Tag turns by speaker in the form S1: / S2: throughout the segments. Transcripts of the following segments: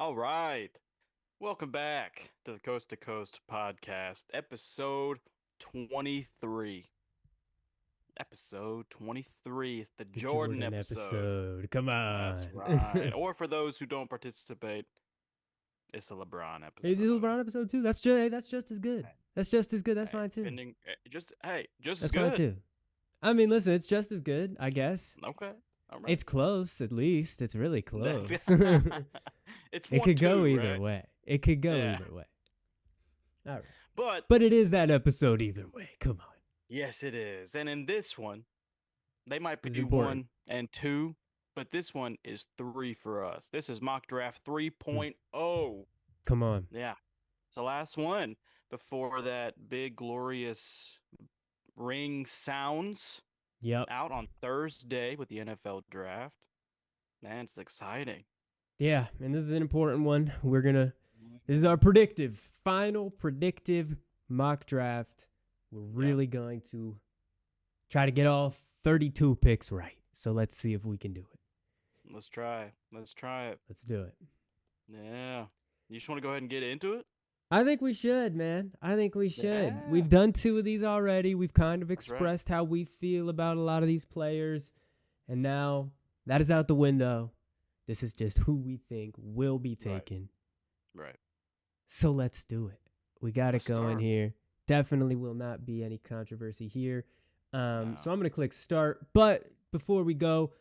S1: All right. Welcome back to the Coast to Coast podcast, episode 23. Episode 23. It's the
S2: The
S1: Jordan
S2: Jordan
S1: episode.
S2: episode. Come
S1: That's
S2: on.
S1: right. Or for those who don't participate, it's the LeBron
S2: Is this
S1: episode.
S2: LeBron episode too? That's just as good. That's just as good. That's
S1: Hey,
S2: fine too.
S1: pending, just as
S2: That's fine
S1: good.
S2: too. I mean, listen, it's just as good, I guess.
S1: Okay. All right.
S2: It's close, at least. It's really close.
S1: It's
S2: It could go
S1: 1-2,
S2: either
S1: right?
S2: way. It could go
S1: Yeah.
S2: either way. All right.
S1: But
S2: But it is that episode either way. Come on.
S1: yes, it is. And in this one, they might
S2: It's
S1: do
S2: important.
S1: 1 and 2, but this one is 3 for us. This is mock draft
S2: Hmm.
S1: 3.0.
S2: Come on.
S1: Yeah, it's the last one before that big glorious ring sounds
S2: Yep.
S1: out on Thursday with the NFL draft. Man, it's exciting.
S2: Yeah, and this is an important one.
S1: Mhm.
S2: This is our final predictive mock draft. We're
S1: Yeah,
S2: really going to try to get all 32 picks right. So let's see if we can do it.
S1: let's try. Let's try it.
S2: Let's do it.
S1: Yeah. You just want to go ahead and get into it?
S2: I think we should, man. I think we should.
S1: Yeah,
S2: We've done 2 of these already. We've kind of
S1: that's right.
S2: expressed how we feel about a lot of these players. And now that is out the window. This is just who we think will be
S1: Right,
S2: taken.
S1: right.
S2: So let's do it. We got
S1: Let's
S2: it going
S1: start.
S2: here. Definitely will not be any controversy here.
S1: No.
S2: So I'm going to click start. But before we go,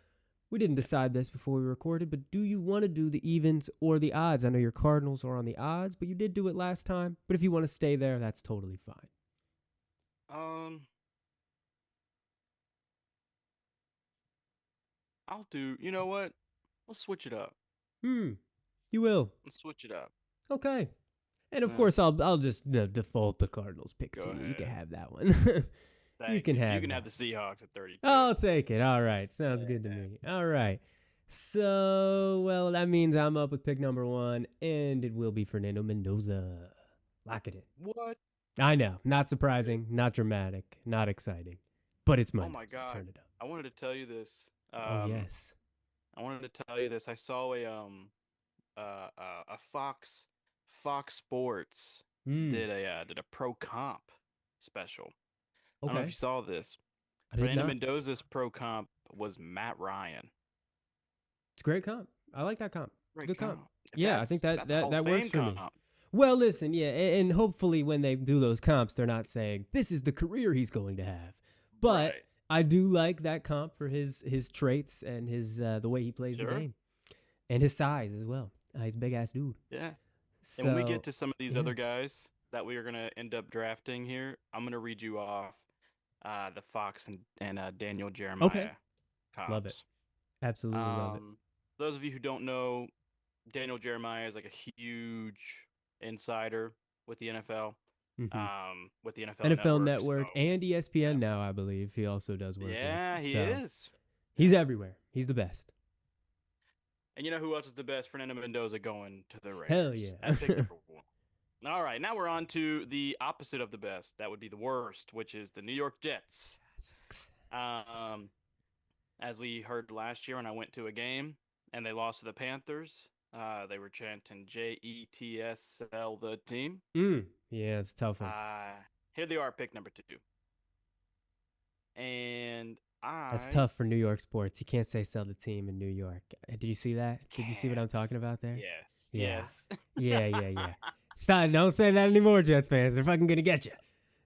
S2: we didn't decide this before we recorded, but do you want to do the evens or the odds? I know your Cardinals are on the odds, but you did do it last time. But if you want to stay there, that's totally fine.
S1: Um, I'll do. You know what? Let's switch it up.
S2: You will.
S1: Let's switch it up.
S2: Okay. And of
S1: Yeah,
S2: course, I'll just default the Cardinals pick
S1: go
S2: to you. You can
S1: ahead.
S2: have that one. You
S1: Thank
S2: can
S1: you. You
S2: have
S1: can
S2: that.
S1: have the Seahawks at 32.
S2: I'll take it. All right. Sounds good to
S1: Yeah.
S2: me. All right. So, well, that means I'm up with pick number 1, and it will be Fernando Mendoza. Lock it in.
S1: What?
S2: I know. Not surprising, not dramatic, not exciting, but it's
S1: Oh my
S2: Mendoza.
S1: God.
S2: Turn it up.
S1: I wanted to tell you this.
S2: Oh, yes.
S1: I wanted to tell you this. I saw a Fox Sports
S2: Hmm.
S1: did a pro comp special. I don't know if you
S2: Okay.
S1: saw this.
S2: I did
S1: Fernando
S2: not.
S1: Mendoza's pro comp was Matt Ryan.
S2: It's a great comp. I like that comp. It's a
S1: Great
S2: good comp.
S1: comp.
S2: Yeah, I think that
S1: That's a
S2: that,
S1: Hall of
S2: that works
S1: Fame
S2: for me.
S1: comp.
S2: Well, listen, yeah, and hopefully when they do those comps, they're not saying this is the career he's going to have. But
S1: Right.
S2: I do like that comp for his traits and his the way he plays the
S1: Sure.
S2: game, and his size as well. He's a big ass dude.
S1: Yeah. And when we get
S2: So
S1: to some of these
S2: yeah,
S1: other guys that we are gonna end up drafting here, I'm gonna read you off the Fox and Daniel
S2: okay,
S1: Jeremiah
S2: love it.
S1: comps.
S2: Absolutely love it.
S1: Those of you who don't know, Daniel Jeremiah is like a huge insider with the NFL,
S2: Hmm.
S1: with the NFL
S2: NFL
S1: Network. So
S2: Network and
S1: yeah,
S2: ESPN now, I believe he also does work with.
S1: yeah, he
S2: So
S1: is.
S2: he's
S1: Yeah.
S2: everywhere. He's the best.
S1: And you know who else is the best? Fernando Mendoza going to the
S2: Hell
S1: Raiders
S2: yeah.
S1: at pick number 1. All right, now we're on to the opposite of the best. That would be the worst, which is the New York Jets. Um, as we heard last year when I went to a game and they lost to the Panthers, they were chanting JETS, the team.
S2: Yeah, it's a tough one.
S1: Here they are, pick number 2. And
S2: That's
S1: I
S2: tough for New York sports. You can't say sell the team in New York. Did you see that? Did you see what I'm
S1: can't.
S2: talking about there?
S1: Yes,
S2: Yeah.
S1: yes.
S2: Yeah. Stop. Don't say that anymore, Jets fans. They're fucking gonna get you.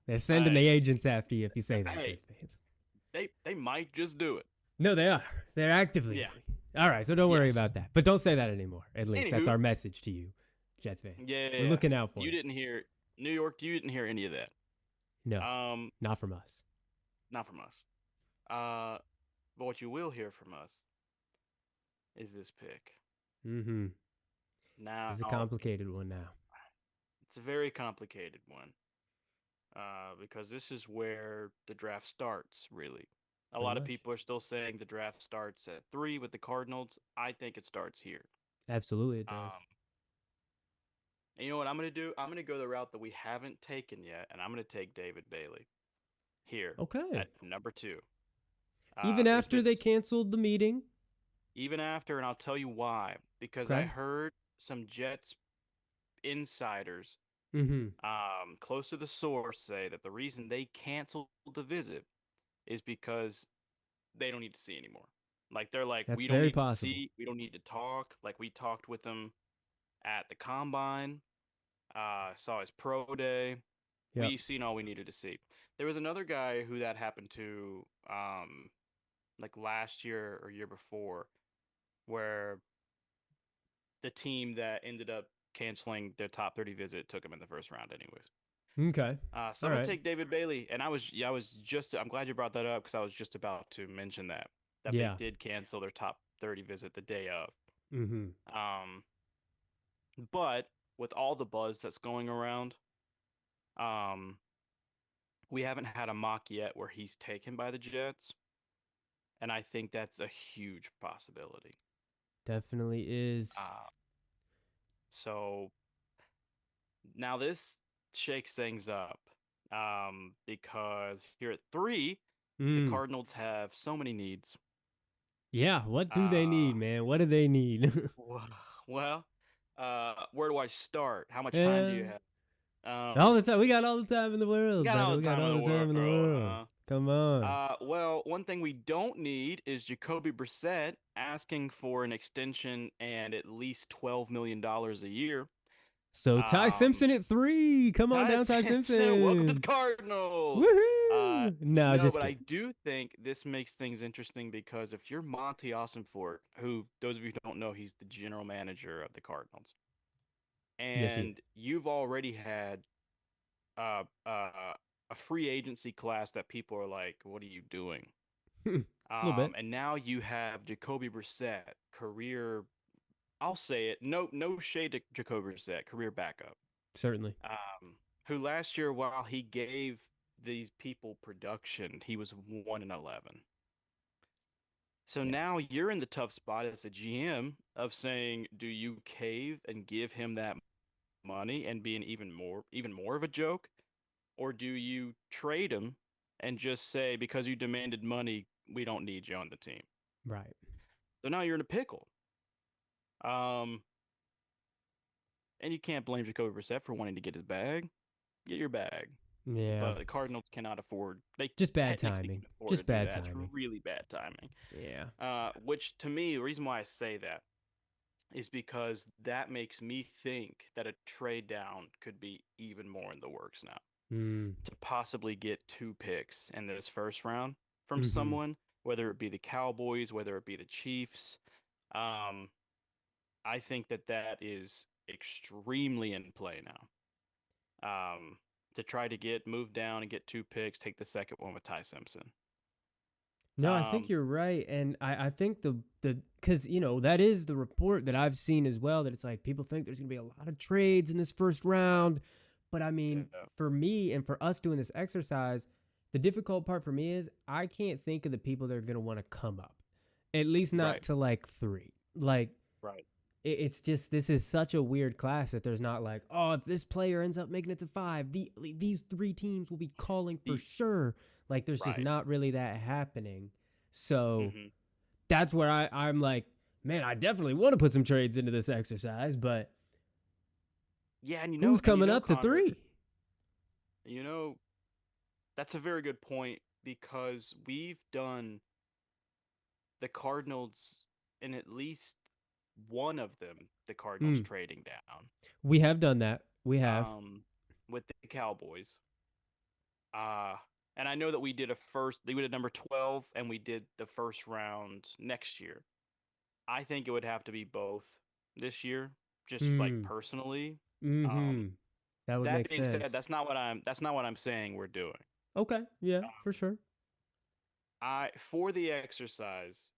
S2: They're sending the
S1: Hey,
S2: agents after you if you say that,
S1: hey,
S2: Jets fans.
S1: they might just do it.
S2: No, they are. They're actively
S1: Yeah.
S2: doing it. All right, so don't worry
S1: Yes.
S2: about that. But don't say that anymore. At least that's
S1: Anywho,
S2: our message to you, Jets fans. We're
S1: yeah,
S2: looking out for
S1: you
S2: you.
S1: didn't hear New York. You didn't hear any of that.
S2: No,
S1: Um,
S2: not from us.
S1: not from us. But what you will hear from us is this pick.
S2: Mm-hmm.
S1: Now,
S2: It's a complicated one now.
S1: it's a very complicated one. Because this is where the draft starts, really. A
S2: Pretty
S1: lot of
S2: much.
S1: people are still saying the draft starts at 3 with the Cardinals. I think it starts here.
S2: Absolutely, it does.
S1: Um, and you know what I'm going to do? I'm going to go the route that we haven't taken yet, and I'm going to take David Bailey here
S2: Okay.
S1: at number 2.
S2: Even
S1: There's
S2: after
S1: been
S2: they canceled the meeting.
S1: even after, and I'll tell you why. Because I
S2: Okay.
S1: heard some Jets insiders
S2: Mm-hmm.
S1: close to the source say that the reason they canceled the visit is because they don't need to see anymore. Like they're like,
S2: That's
S1: we don't
S2: very
S1: need to
S2: possible.
S1: see, we don't need to talk. Like we talked with him at the combine, saw his pro day.
S2: Yep.
S1: We seen all we needed to see. There was another guy who that happened to, like last year or year before, where the team that ended up canceling their top 30 visit took him in the first round, anyways.
S2: Okay.
S1: So
S2: All
S1: I'm gonna
S2: right.
S1: take David Bailey, and I was just, I'm glad you brought that up because I was just about to mention that they
S2: Yeah.
S1: did cancel their top 30 visit the day of.
S2: Mm-hmm.
S1: Um, but with all the buzz that's going around, um, we haven't had a mock yet where he's taken by the Jets, and I think that's a huge possibility.
S2: Definitely is.
S1: Uh, so now this shakes things up, because here at 3, the
S2: Mm.
S1: Cardinals have so many needs.
S2: Yeah. What do they
S1: Uh,
S2: need, man? What do they need?
S1: well, where do I start? How much time do
S2: Yeah.
S1: you have?
S2: All the time. We got all the time in the
S1: You
S2: world,
S1: got
S2: brother.
S1: all
S2: We
S1: the
S2: got
S1: time in
S2: all
S1: the
S2: the time in the
S1: world,
S2: world.
S1: huh?
S2: Come on.
S1: Well, one thing we don't need is Jacoby Brissett asking for an extension and at least $12 million a year.
S2: So Ty
S1: Um,
S2: Simpson at 3. Come on
S1: Ty
S2: down, Ty
S1: Simpson, welcome to the
S2: Simpson.
S1: Cardinals.
S2: Woohoo! No,
S1: No,
S2: just
S1: but I
S2: kidding.
S1: do think this makes things interesting because if you're Monty Austinfort, who those of you who don't know, he's the general manager of the Cardinals,
S2: Yes, he is.
S1: and you've already had uh, uh, a free agency class that people are like, "What are you doing?"
S2: A little bit.
S1: And now you have Jacoby Brissett, career. I'll say it. No shade to Jacoby Brissett, career backup.
S2: Certainly.
S1: Who last year, while he gave these people production, he was 1-11. So
S2: Yeah.
S1: now you're in the tough spot as a GM of saying, do you cave and give him that money and be an even more of a joke, or do you trade him and just say because you demanded money, we don't need you on the team?
S2: Right.
S1: So now you're in a pickle. Um, and you can't blame Jacoby Brissett for wanting to get his bag. Get your bag.
S2: Yeah.
S1: But the Cardinals cannot afford. They
S2: Just bad
S1: technically
S2: timing.
S1: can afford to
S2: Just
S1: do
S2: bad
S1: that. It's
S2: timing.
S1: really bad timing.
S2: Yeah.
S1: Which to me, the reason why I say that is because that makes me think that a trade down could be even more in the works now
S2: Mm.
S1: to possibly get 2 picks in this first round from
S2: Mm-hmm.
S1: someone, whether it be the Cowboys, whether it be the Chiefs. Um, I think that is extremely in play now. To try to get moved down and get 2 picks, take the second one with Ty Simpson.
S2: No, I think
S1: Um,
S2: you're right. And I think because, that is the report that I've seen as well, that it's like people think there's going to be a lot of trades in this first round. But I mean,
S1: yeah,
S2: for me and for us doing this exercise, the difficult part for me is I can't think of the people that are going to want to come up, at least not
S1: right,
S2: to like 3. Like,
S1: right.
S2: it's just, this is such a weird class that there's not like, oh, if this player ends up making it to 5, these 3 teams will be calling for
S1: The
S2: sure. Like, there's just
S1: right.
S2: not really that happening. So
S1: Hmm.
S2: that's where I'm like, man, I definitely want to put some trades into this exercise, but
S1: Yeah,
S2: who's coming up to
S1: Connor,
S2: 3?
S1: you know, that's a very good point because we've done the Cardinals in at least one of them, the Cardinals
S2: Mm,
S1: trading down.
S2: we have done that. We have.
S1: Um, with the Cowboys. Uh, and I know that we did number 12 and we did the first round next year. I think it would have to be both this year, just like
S2: Mm,
S1: personally. Um,
S2: mm-hmm. That would
S1: that
S2: make
S1: being said,
S2: sense.
S1: that's not what I'm saying we're doing.
S2: Okay. Yeah, for
S1: Um,
S2: sure.
S1: I for the exercise,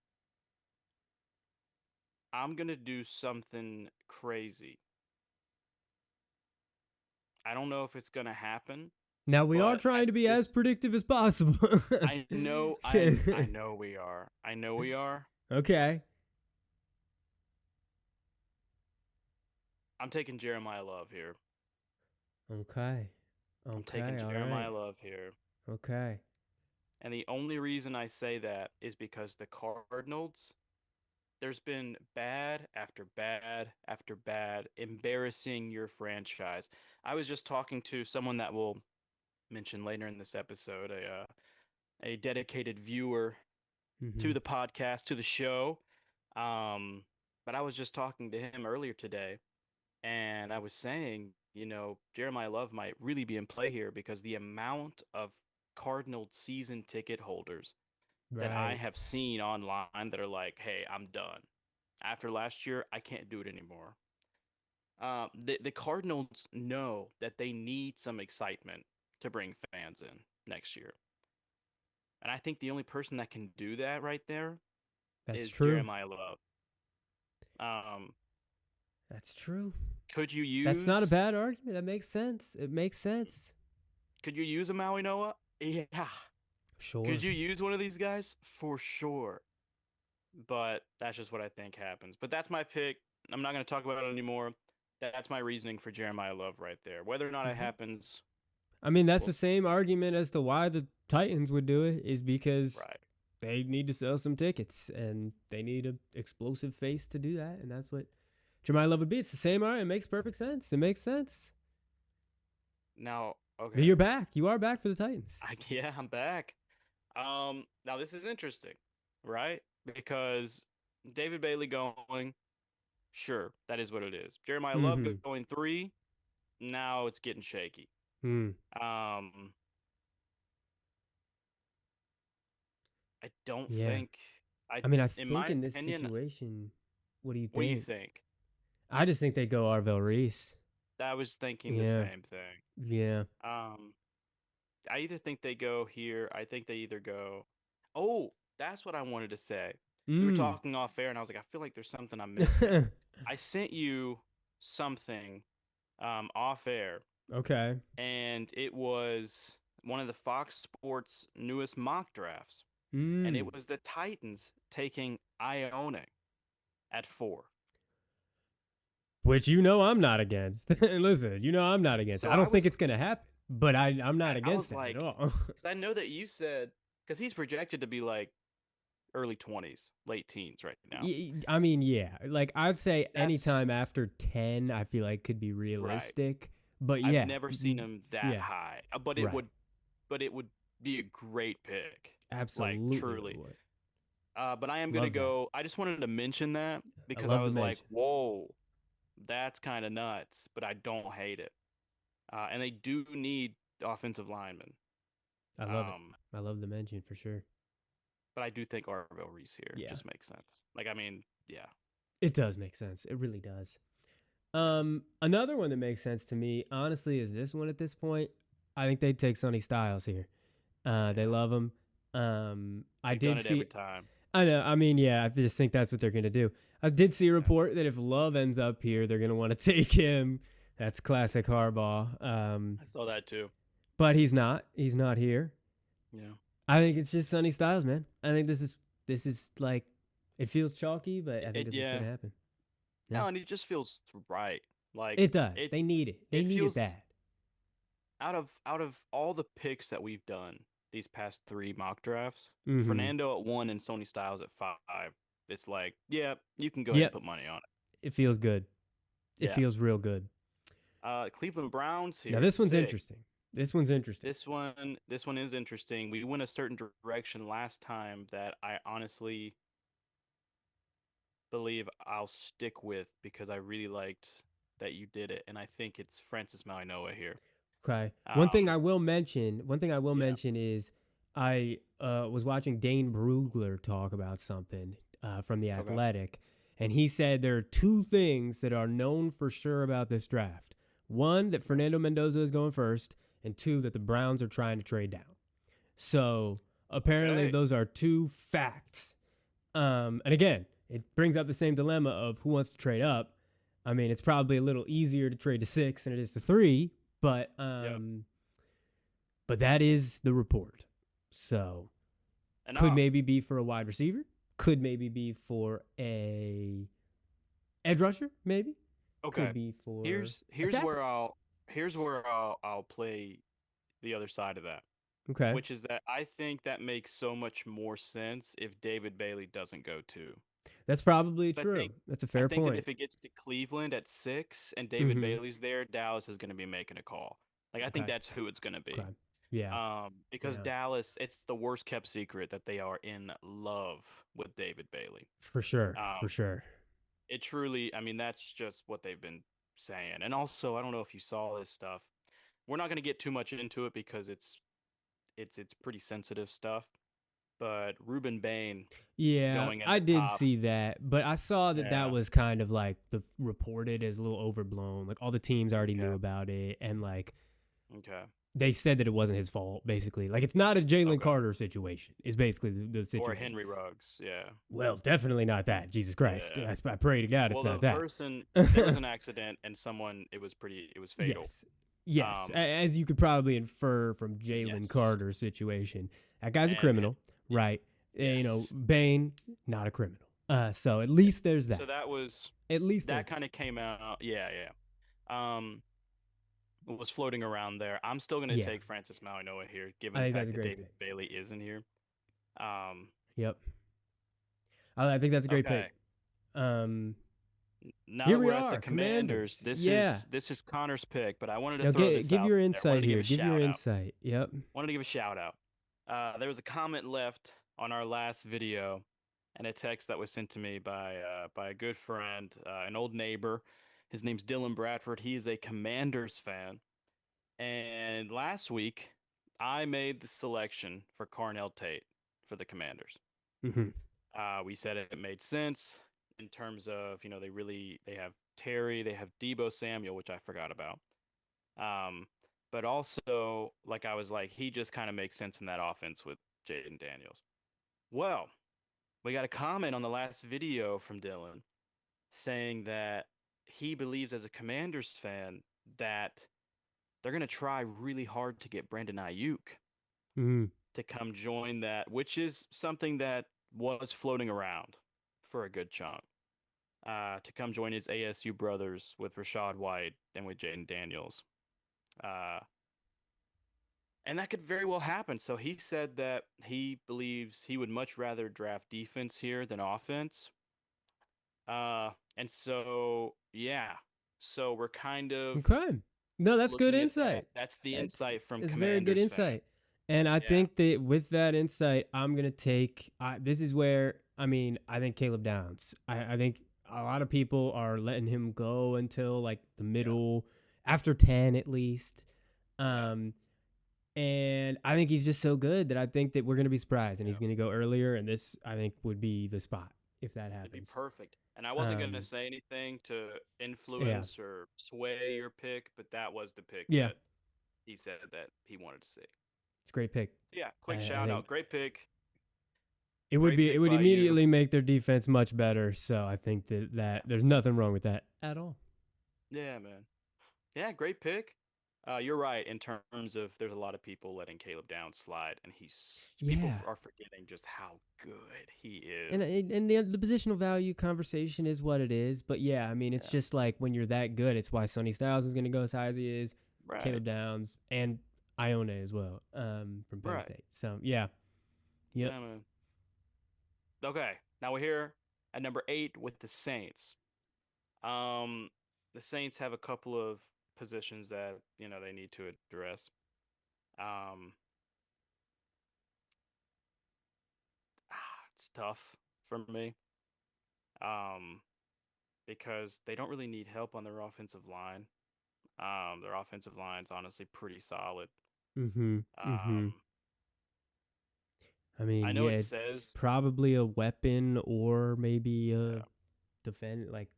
S1: I'm gonna do something crazy. I don't know if it's gonna happen,
S2: Now we are
S1: but at
S2: trying to be
S1: this,
S2: as predictive as possible.
S1: I know we are. I know we are.
S2: Okay.
S1: I'm taking Jeremiah Love here.
S2: Okay.
S1: I'm taking
S2: Okay. All
S1: Jeremiah
S2: right.
S1: Love here.
S2: Okay.
S1: And the only reason I say that is because the Cardinals there's been bad after bad after bad, embarrassing your franchise. I was just talking to someone that will mention later in this episode, a dedicated viewer
S2: Mm-hmm.
S1: to the podcast, to the show. Um, but I was just talking to him earlier today, and I was saying, Jeremiah Love might really be in play here because the amount of Cardinal season ticket holders that I
S2: Right.
S1: have seen online that are like, "Hey, I'm done. After last year, I can't do it anymore." The Cardinals know that they need some excitement to bring fans in next year, and I think the only person that can do that right there
S2: That's
S1: is
S2: true.
S1: Jeremiah Love. Um,
S2: That's true.
S1: could you
S2: That's not a
S1: use
S2: bad argument. That makes sense. It makes sense.
S1: could you use a Maui Noah? Yeah. Could
S2: Sure.
S1: you use one of these guys? For sure. But that's just what I think happens. But that's my pick. I'm not going to talk about it anymore. That's my reasoning for Jeremiah Love right there. Whether or not it
S2: Okay.
S1: happens,
S2: I mean, that's
S1: we'll
S2: the
S1: see.
S2: same argument as to why the Titans would do it, is because
S1: Right.
S2: they need to sell some tickets and they need an explosive face to do that. And that's what Jeremiah Love would be. It's the same argument. It makes perfect sense. It makes sense.
S1: Now,
S2: But
S1: okay.
S2: you're back. You are back for the Titans.
S1: Yeah, I'm back. Now this is interesting, right? Because David Bailey going, sure, that is what it is. Jeremiah Love
S2: Mm-hmm.
S1: going 3, now it's getting shaky.
S2: Mm.
S1: Um, I don't
S2: Yeah.
S1: think I,
S2: I mean, I
S1: in
S2: think
S1: my
S2: in this
S1: opinion,
S2: situation, what do you
S1: what do you
S2: think?
S1: think?
S2: I just think they go Arvell Reese.
S1: I was thinking the
S2: Yeah.
S1: same thing.
S2: Yeah.
S1: Um, I either think they go here. I think they either go. Oh, that's what I wanted to say. We were
S2: Mm.
S1: talking off air, and I was like, I feel like there's something I'm missing. I sent you something off air,
S2: Okay.
S1: and it was one of the Fox Sports newest mock drafts, and
S2: Mm.
S1: it was the Titans taking Ione at 4.
S2: Which I'm not against. Listen, I'm not against it.
S1: So
S2: I don't think it's gonna happen, but I'm not
S1: I
S2: against
S1: was
S2: it at
S1: like,
S2: all.
S1: because I know that you said, because he's projected to be like early 20s, late teens right now.
S2: I mean, yeah. Like I'd say
S1: That's
S2: anytime after 10, I feel like could be
S1: right.
S2: realistic. But
S1: I've
S2: yeah,
S1: never seen him that
S2: yeah,
S1: high,
S2: right.
S1: but it would be a great pick, like
S2: Absolutely, it
S1: truly.
S2: would.
S1: But I am gonna
S2: Love that.
S1: go. I just wanted to mention that
S2: I
S1: because I
S2: love the
S1: was like,
S2: mention.
S1: whoa, that's kind of nuts, but I don't hate it. And they do need offensive linemen.
S2: I love it.
S1: Um,
S2: I love the mention for sure.
S1: but I do think Arvell Reese here
S2: Yeah,
S1: just makes sense. Like, I mean, yeah,
S2: it does make sense. It really does.
S1: yeah.
S2: Another one that makes sense to me, honestly, is this one at this point. I think they'd take Sonny Styles here. They
S1: Yeah.
S2: love him. I
S1: They've done
S2: did
S1: it
S2: see.
S1: every time.
S2: I know. I mean, yeah. I just think that's what they're gonna do. I did see a
S1: Yeah.
S2: report that if Love ends up here, they're gonna want to take him. That's classic Harbaugh.
S1: I saw that too.
S2: But he's not. He's not here.
S1: Yeah.
S2: I think it's just Sonny Styles, man. I think this is like it feels chalky, but I think
S1: It
S2: that's what's
S1: yeah.
S2: gonna happen. Yeah,
S1: No, and it just feels right. Like
S2: it does.
S1: it
S2: They need it. They
S1: it
S2: need it
S1: feels
S2: bad.
S1: out of all the picks that we've done these past 3 mock drafts,
S2: Mm-hmm.
S1: Fernando at 1 and Sony Styles at 5. It's like, yeah, you can go ahead and
S2: Yep.
S1: put money on it.
S2: It feels good. It
S1: Yeah.
S2: feels real good.
S1: Cleveland Browns
S2: Now
S1: here at
S2: this one's
S1: 6.
S2: interesting. This one's interesting.
S1: This one is interesting. We went a certain direction last time that I honestly believe I'll stick with because I really liked that you did it, and I think it's Francis Mauigoa here.
S2: Okay. One thing
S1: Um,
S2: I will mention. One thing I will
S1: yeah,
S2: mention is I was watching Dane Brugler talk about something from the
S1: okay,
S2: Athletic, and he said there are two things that are known for sure about this draft. One, that Fernando Mendoza is going first, and two, that the Browns are trying to trade down. So apparently,
S1: okay,
S2: those are two facts. And again, it brings up the same dilemma of who wants to trade up. I mean, it's probably a little easier to trade to 6 than it is to 3, but
S1: yeah,
S2: that is the report. So
S1: and
S2: could maybe be for a wide receiver. Could maybe be for a edge rusher. Maybe
S1: okay.
S2: could be for
S1: Here's
S2: a
S1: here's
S2: tackle.
S1: where I'll here's where I'll play the other side of that,
S2: Okay.
S1: which is that I think that makes so much more sense if David Bailey doesn't go too.
S2: That's probably
S1: I
S2: true.
S1: think
S2: That's a
S1: I
S2: fair
S1: think that
S2: point.
S1: if it gets to Cleveland at 6 and David
S2: Mm-hmm.
S1: Bailey's there, Dallas is going to be making a call. Like I think
S2: Okay.
S1: that's who it's going to be.
S2: Okay. Yeah.
S1: Because
S2: Yeah.
S1: Dallas, it's the worst kept secret that they are in love with David Bailey.
S2: For sure. For
S1: Um,
S2: sure.
S1: it truly, I mean, that's just what they've been saying. And also, I don't know if you saw this stuff. We're not going to get too much into it because it's pretty sensitive stuff. But Ruben Bain
S2: Yeah,
S1: going at
S2: I
S1: the
S2: did
S1: top.
S2: see that, but I saw that that
S1: Yeah.
S2: was kind of like the reported as a little overblown. Like all the teams already knew
S1: Okay.
S2: about it, and like
S1: Okay.
S2: they said that it wasn't his fault. Basically, like it's not a Jalen
S1: Okay.
S2: Carter situation. Is basically the
S1: Or
S2: situation.
S1: Henry Ruggs. Yeah.
S2: Well, definitely not that. Jesus Christ,
S1: Yeah.
S2: I pray to God
S1: Well,
S2: it's
S1: the
S2: not that.
S1: person there was an accident and someone it was fatal.
S2: Yes, yes.
S1: Um.
S2: As you could probably infer from Jalen
S1: Yes.
S2: Carter's situation, that guy's a
S1: And
S2: criminal, right? You know,
S1: yes.
S2: Bane, not a criminal. So at least there's that.
S1: So
S2: At least there's
S1: that kind of came out. Yeah. Yeah. Was floating around there. I'm still going to
S2: yeah.
S1: take Francis Mauigoa here, given
S2: I
S1: the
S2: think that's
S1: fact
S2: a
S1: that
S2: great
S1: David
S2: pick.
S1: Bailey isn't here. Um,
S2: Yep. I think that's a great
S1: okay.
S2: pick. Um,
S1: Now
S2: here
S1: that
S2: we
S1: we're at the
S2: are,
S1: Commanders,
S2: Yeah.
S1: this is Connor's pick, but I wanted to
S2: Now
S1: throw this
S2: give
S1: out
S2: your
S1: there. Wanted
S2: insight
S1: to give
S2: here.
S1: a
S2: Give your
S1: shout out.
S2: insight. Yep.
S1: Wanted to give a shout out. There was a comment left on our last video, and a text that was sent to me by a good friend, an old neighbor. His name's Dylan Bradford. He is a Commanders fan, and last week I made the selection for Carnell Tate for the Commanders.
S2: Mm-hmm.
S1: We said it made sense in terms of, they have Terry, they have Debo Samuel, which I forgot about. But also, like I was like, he just kind of makes sense in that offense with Jaden Daniels. Well, we got a comment on the last video from Dylan saying that he believes as a Commanders fan that they're going to try really hard to get Brandon Ayuk
S2: Mm-hmm.
S1: to come join that, which is something that was floating around for a good chunk. To come join his ASU brothers with Rachaad White and with Jaden Daniels. And that could very well happen. So he said that he believes he would much rather draft defense here than offense. And so, yeah. So we're kind of
S2: Okay. No, that's good
S1: looking at that.
S2: insight.
S1: That's the insight from
S2: It's very good
S1: Commanders fan.
S2: insight. And I
S1: Yeah.
S2: think that with that insight, I'm going to take this is where, I think Caleb Downs. I think a lot of people are letting him go until like the middle, after 10 at least. And I think he's just so good that I think that we're going to be surprised and he's going to go earlier. And this, I think, would be the spot if that happens.
S1: It'd be perfect. And I wasn't going to say anything to influence or sway your pick, but that was the pick that he said that he wanted to see.
S2: It's a great pick.
S1: Yeah, quick shout out. Great pick.
S2: It would immediately make their defense much better. So I think that there's nothing wrong with that at all.
S1: Yeah, man. Yeah, great pick. You're right in terms of there's a lot of people letting Caleb Downs slide, and people are forgetting just how good he is.
S2: And the positional value conversation is what it is, but it's just like when you're that good, it's why Sonny Styles is going to go as high as he is,
S1: right.
S2: Caleb Downs, and Ione as well from Penn State. So
S1: yeah, man. Okay, now we're here at number 8 with the Saints. The Saints have a couple of positions that they need to address. It's tough for me because they don't really need help on their offensive line. Their offensive line's honestly pretty solid. I know it says
S2: probably a weapon or maybe a defend like.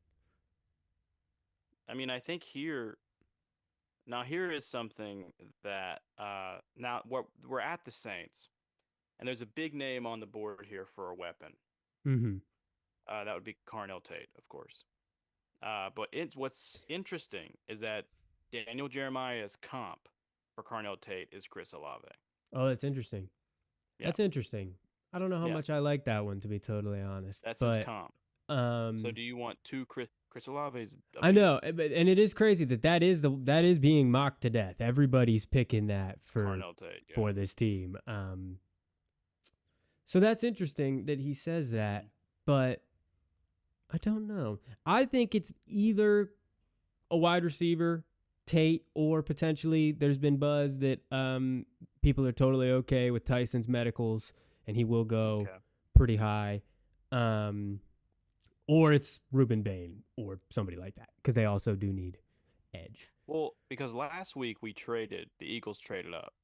S1: I think here is something that now we're at the Saints, and there's a big name on the board here for a weapon. That would be Carnell Tate, of course. But what's interesting is that Daniel Jeremiah's comp for Carnell Tate is Chris Olave.
S2: Oh, that's interesting. Yeah. That's interesting. I don't know how much I like that one, to be totally honest.
S1: That's his comp. So do you want two Chris Olave's?
S2: I know, and it is crazy that is being mocked to death. Everybody's picking that for Tate, for this team. So that's interesting that he says that, but I don't know. I think it's either a wide receiver, Tate, or potentially there's been buzz that people are totally okay with Tyson's medicals and he will go
S1: Okay.
S2: pretty high. Or it's Ruben Bain or somebody like that because they also do need edge.
S1: Well, because last week the Eagles traded up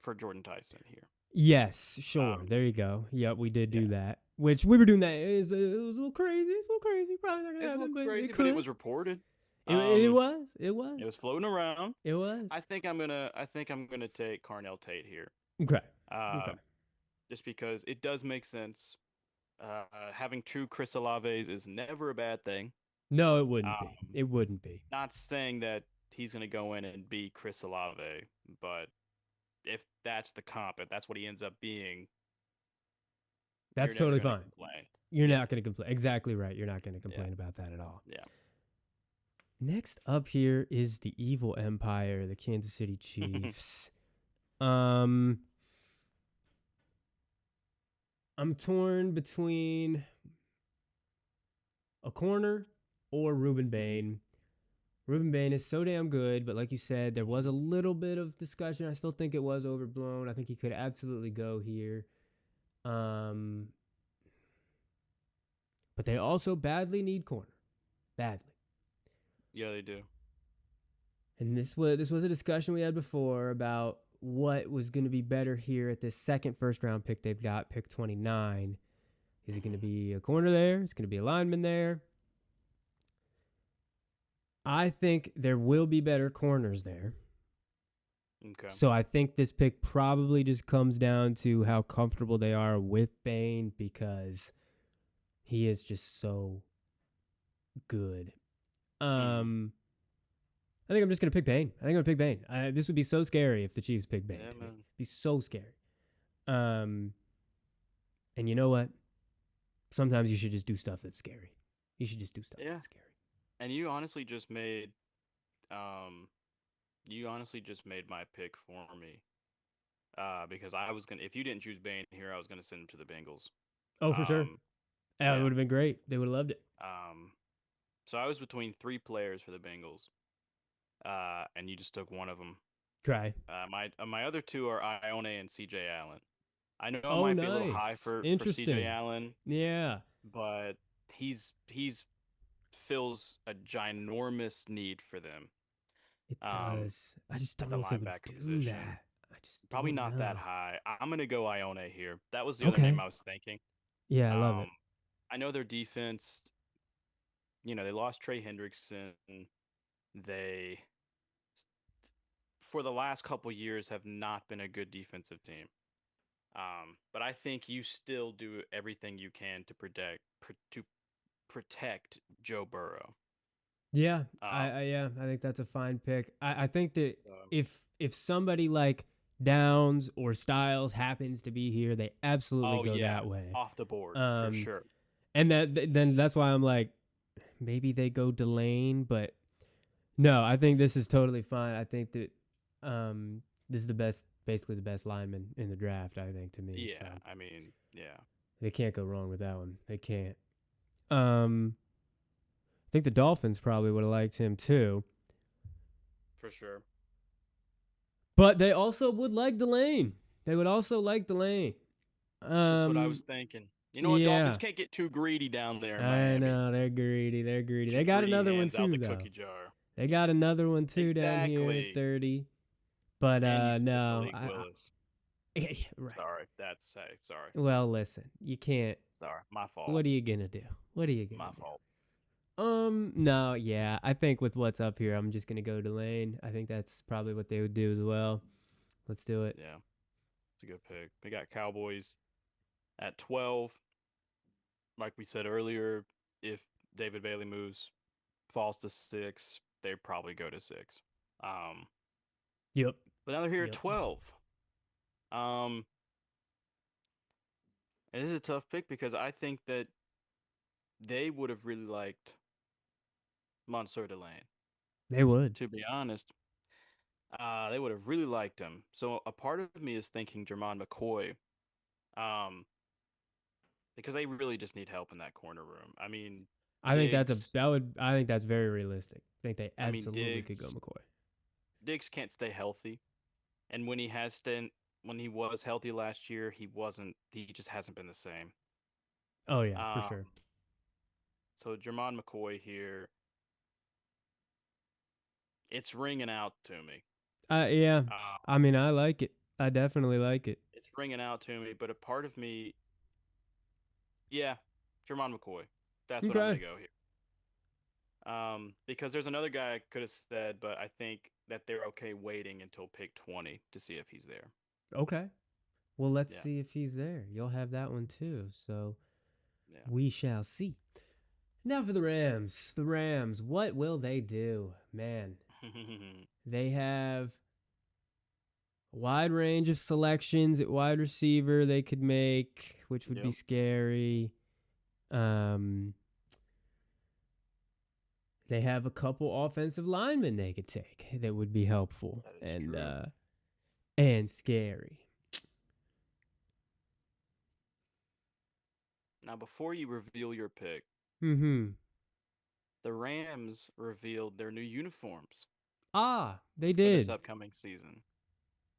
S1: for Jordan Tyson here.
S2: Yes, sure.
S1: Um,
S2: There you go. Yep, we did do
S1: yeah.
S2: that. Which we were doing that. It was a little crazy. It's a little crazy. Probably not gonna
S1: It's a
S2: happen,
S1: little
S2: but
S1: crazy,
S2: it
S1: but it
S2: could.
S1: was reported.
S2: It
S1: Um,
S2: was. It was.
S1: it was floating around.
S2: It was.
S1: I think I'm gonna take Carnell Tate here.
S2: Okay. Okay.
S1: Um, just because it does make sense. Having two Chris Olaves is never a bad thing.
S2: No, it wouldn't be.
S1: Um,
S2: It wouldn't be.
S1: not saying that he's gonna go in and be Chris Olave, but if that's the comp, if that's what he ends up being, you're
S2: That's
S1: never
S2: totally
S1: gonna
S2: fine.
S1: complain.
S2: You're
S1: Yeah,
S2: not going to complain. Exactly right. You're not going to
S1: yeah,
S2: complain about that at all.
S1: yeah.
S2: Next up here is the evil empire, the Kansas City Chiefs. I'm torn between a corner or Ruben Bain. Ruben Bain is so damn good, but like you said, there was a little bit of discussion. I still think it was overblown. I think he could absolutely go here. But they also badly need corner. Badly.
S1: Yeah, they do.
S2: And this was a discussion we had before about what was going to be better here at this second first round pick they've got, pick 29. Is it going to be a corner there? Is it going to be a lineman there? I think there will be better corners there.
S1: Okay.
S2: So I think this pick probably just comes down to how comfortable they are with Bain because he is just so good. I think I'm just going to pick Bain. I think I'm going to pick Bain. This would be so scary if the Chiefs pick Bain.
S1: Yeah,
S2: To me.
S1: man.
S2: It'd be so scary. And you know what? Sometimes you should just do stuff that's scary. You should just do stuff
S1: Yeah.
S2: that's scary.
S1: And you honestly just made my pick for me. Because I was gonna, if you didn't choose Bane here, I was gonna send him to the Bengals.
S2: Oh, for sure. Yeah, it
S1: Yeah.
S2: would have been great. They would have loved it.
S1: So I was between three players for the Bengals. And you just took one of them.
S2: Try.
S1: My other two are Ione and CJ Allen. I know it
S2: Oh,
S1: might be a little high
S2: nice.
S1: for
S2: Interesting.
S1: CJ Allen,
S2: Yeah.
S1: but he's fills a ginormous need for them.
S2: It
S1: Um,
S2: does. I just don't
S1: the
S2: know if they would
S1: linebacker
S2: do
S1: position.
S2: that. I just
S1: Probably
S2: don't
S1: not
S2: know.
S1: that high. I'm gonna go Ione here. That was the other
S2: Okay.
S1: name I was thinking.
S2: Yeah, I love it.
S1: I know their defense. They lost Trey Hendrickson. They, for the last couple years, have not been a good defensive team. But I think you still do everything you can to protect Joe Burrow.
S2: Yeah,
S1: Um,
S2: I think that's a fine pick. I think that
S1: um,
S2: if somebody like Downs or Styles happens to be here, they absolutely go
S1: yeah,
S2: that way.
S1: off the board for
S2: Um,
S1: sure.
S2: And then that's why I'm like, maybe they go Delane, but no, I think this is totally fine. I think that this is basically the best lineman in the draft. I think to me.
S1: Yeah,
S2: So
S1: I mean, yeah,
S2: they can't go wrong with that one. They can't. I think the Dolphins probably would have liked him too.
S1: for sure.
S2: But they also would like Delane. They would also like Delane.
S1: That's just what I was thinking. You know what?
S2: yeah.
S1: Dolphins can't get too greedy down there in
S2: I
S1: Miami.
S2: know they're greedy. They're greedy.
S1: Too
S2: They got
S1: greedy
S2: another one
S1: hands out
S2: too,
S1: the
S2: though.
S1: cookie jar.
S2: They got another one too down here
S1: Exactly.
S2: at 30. But
S1: And you took
S2: no,
S1: Malik Willis.
S2: right.
S1: Sorry, sorry.
S2: Well, listen, you can't.
S1: Sorry, my fault.
S2: What are you gonna do? What are you gonna
S1: My
S2: do?
S1: fault.
S2: No, yeah. I think with what's up here, I'm just gonna go Delane. I think that's probably what they would do as well. Let's do it.
S1: Yeah, it's a good pick. They got Cowboys at 12. Like we said earlier, if David Bailey falls to 6, they probably go to 6.
S2: Yep.
S1: But now they're here at
S2: Yep.
S1: 12. And this is a tough pick because I think that they would have really liked Monsieur Delane.
S2: They would.
S1: To be honest, they would have really liked him. So a part of me is thinking Jermon McCoy. because they really just need help in that corner room. I mean,
S2: I think
S1: Diggs.
S2: I think that's very realistic. I think they
S1: I mean,
S2: absolutely could go McCoy.
S1: Diggs can't stay healthy, and when he was healthy last year, he wasn't. He just hasn't been the same.
S2: Oh yeah, for
S1: Um,
S2: sure.
S1: so Jermon McCoy here, it's ringing out to me.
S2: Yeah.
S1: Uh,
S2: I mean, I like it. I definitely like it.
S1: it's ringing out to me, but a part of me, yeah, Jermon McCoy. That's what I'm
S2: Okay.
S1: gonna go here. Because there's another guy I could have said, but I think that they're okay waiting until pick 20 to see if he's there.
S2: Okay. Well, let's
S1: Yeah,
S2: see if he's there. You'll have that one too. So
S1: yeah.
S2: we shall see. Now for the Rams. The Rams. What will they do? Man, they have a wide range of selections at wide receiver they could make, which would be
S1: Yep,
S2: scary. Um, they have a couple offensive linemen they could take that would be helpful
S1: that is true.
S2: and scary.
S1: Now, before you reveal your pick,
S2: Mm-hmm.
S1: the Rams revealed their new uniforms
S2: They
S1: for this
S2: did.
S1: upcoming season.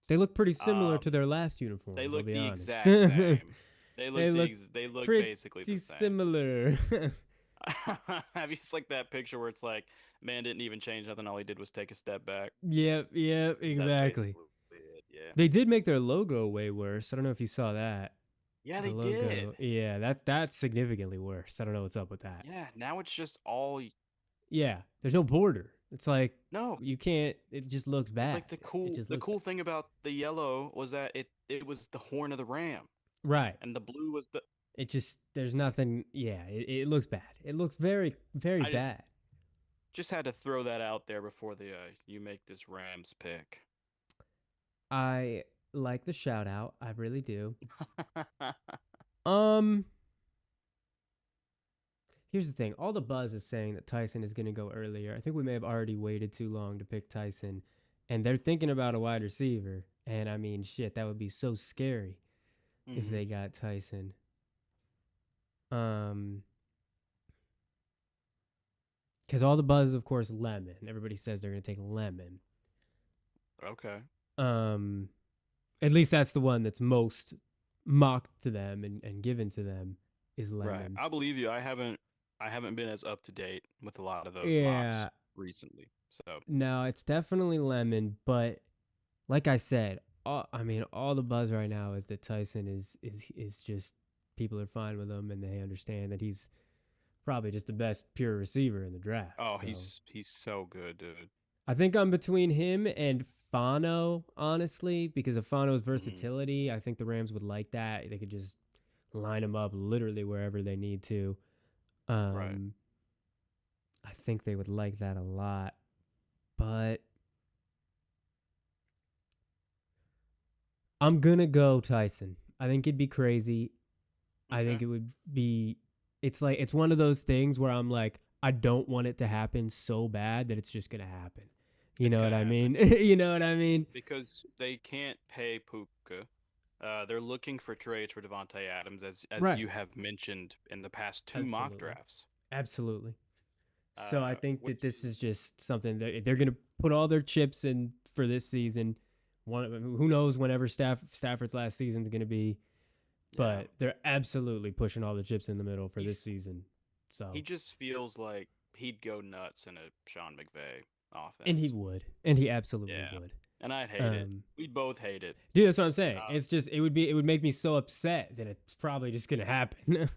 S2: They look pretty similar to
S1: Um,
S2: their last
S1: they
S2: uniforms, I'll
S1: look
S2: be
S1: the
S2: honest.
S1: exact same.
S2: They look
S1: They look
S2: pretty
S1: basically the same.
S2: similar.
S1: Have you just like that picture where it's like, man didn't even change nothing, all he did was take a step back?
S2: Yep,
S1: That's
S2: exactly.
S1: basically it. Yeah.
S2: They did make their logo way worse. I don't know if you saw that.
S1: Yeah,
S2: The
S1: they did.
S2: logo. Yeah, that's significantly worse. I don't know what's up with that.
S1: Yeah, now it's just all
S2: Yeah, there's no border. It's like
S1: no.
S2: you can't it just looks
S1: It's
S2: bad.
S1: like
S2: It just
S1: the
S2: looks bad.
S1: cool thing about the yellow was that it was the horn of the ram,
S2: Right.
S1: and the blue was the.
S2: It just there's nothing yeah, it looks bad. It looks very, very
S1: I
S2: bad.
S1: just had to throw that out there before the you make this Rams pick.
S2: I like the shout out. I really do. Um, Here's the thing. All the buzz is saying that Tyson is going to go earlier. I think we may have already waited too long to pick Tyson, and they're thinking about a wide receiver. And I mean, shit, that would be so scary if
S1: Hmm.
S2: they got Tyson. Um, because all the buzz is, of course, Lemon. Everybody says they're going to take Lemon.
S1: Okay.
S2: Um, at least that's the one that's most mocked to them and given to them is
S1: Right.
S2: Lemon.
S1: I believe you. I haven't been as up to date with a lot of those mocks
S2: Yeah,
S1: recently. So,
S2: no, it's definitely Lemon, but like I said, I mean, all the buzz right now is that Tyson is just people are fine with him and they understand that he's probably just the best pure receiver in the draft.
S1: oh,
S2: So
S1: he's so good, dude.
S2: I think I'm between him and Fano, honestly, because of Fano's
S1: Hmm.
S2: versatility. I think the Rams would like that. They could just line him up literally wherever they need to.
S1: Right.
S2: Um, I think they would like that a lot, but I'm gonna go Tyson. I think it'd be crazy. I think
S1: Okay.
S2: it would be. It's like it's one of those things where I'm like, I don't want it to happen so bad that it's just gonna happen. You
S1: It's
S2: know what
S1: gonna
S2: I
S1: happen
S2: mean? You know what I mean?
S1: because they can't pay Puka. They're looking for trades for Devontae Adams, as
S2: Right.
S1: you have mentioned in the past two mock
S2: Absolutely.
S1: drafts.
S2: Absolutely. So I think
S1: Which
S2: that this is
S1: is
S2: just something that they're gonna put all their chips in for this season. One, who knows whenever Stafford's last season is gonna be,
S1: yeah.
S2: but they're absolutely pushing all the chips in the middle for this
S1: He's
S2: season.
S1: he
S2: So,
S1: just feels like he'd go nuts in a Sean McVay
S2: and he
S1: offense.
S2: would, and he absolutely
S1: Yeah,
S2: would.
S1: and I'd hate it.
S2: Um,
S1: We'd both hate it.
S2: Dude, that's what I'm saying.
S1: Uh,
S2: It's just it would make me so upset that it's probably just gonna happen.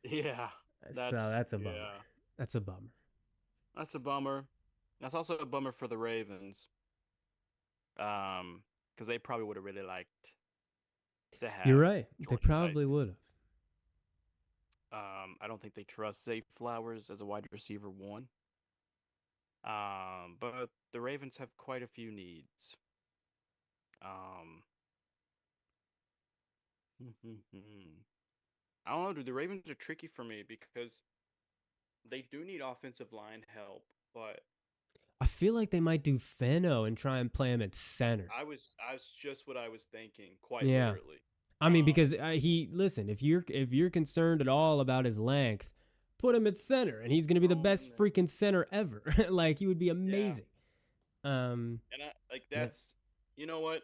S1: yeah,
S2: So
S1: that's
S2: that's a bummer.
S1: yeah,
S2: That's a bummer.
S1: that's a bummer. That's also a bummer for the Ravens. Because they probably would have really liked to
S2: You're
S1: have
S2: right. They
S1: Jordan
S2: probably
S1: Tyson.
S2: would have.
S1: I don't think they trust Zay Flowers as a wide receiver one. But the Ravens have quite a few needs. Um, I don't know, dude. The Ravens are tricky for me because they do need offensive line help, but
S2: I feel like they might do Feno and try and play him at center.
S1: I was just what I was thinking, quite
S2: Yeah.
S1: literally.
S2: I mean, because listen, if you're concerned at all about his length, put him at center, and he's gonna be the
S1: Oh,
S2: best freaking center ever. Like he would be
S1: yeah.
S2: amazing. Um,
S1: And
S2: yeah,
S1: that's, you know what?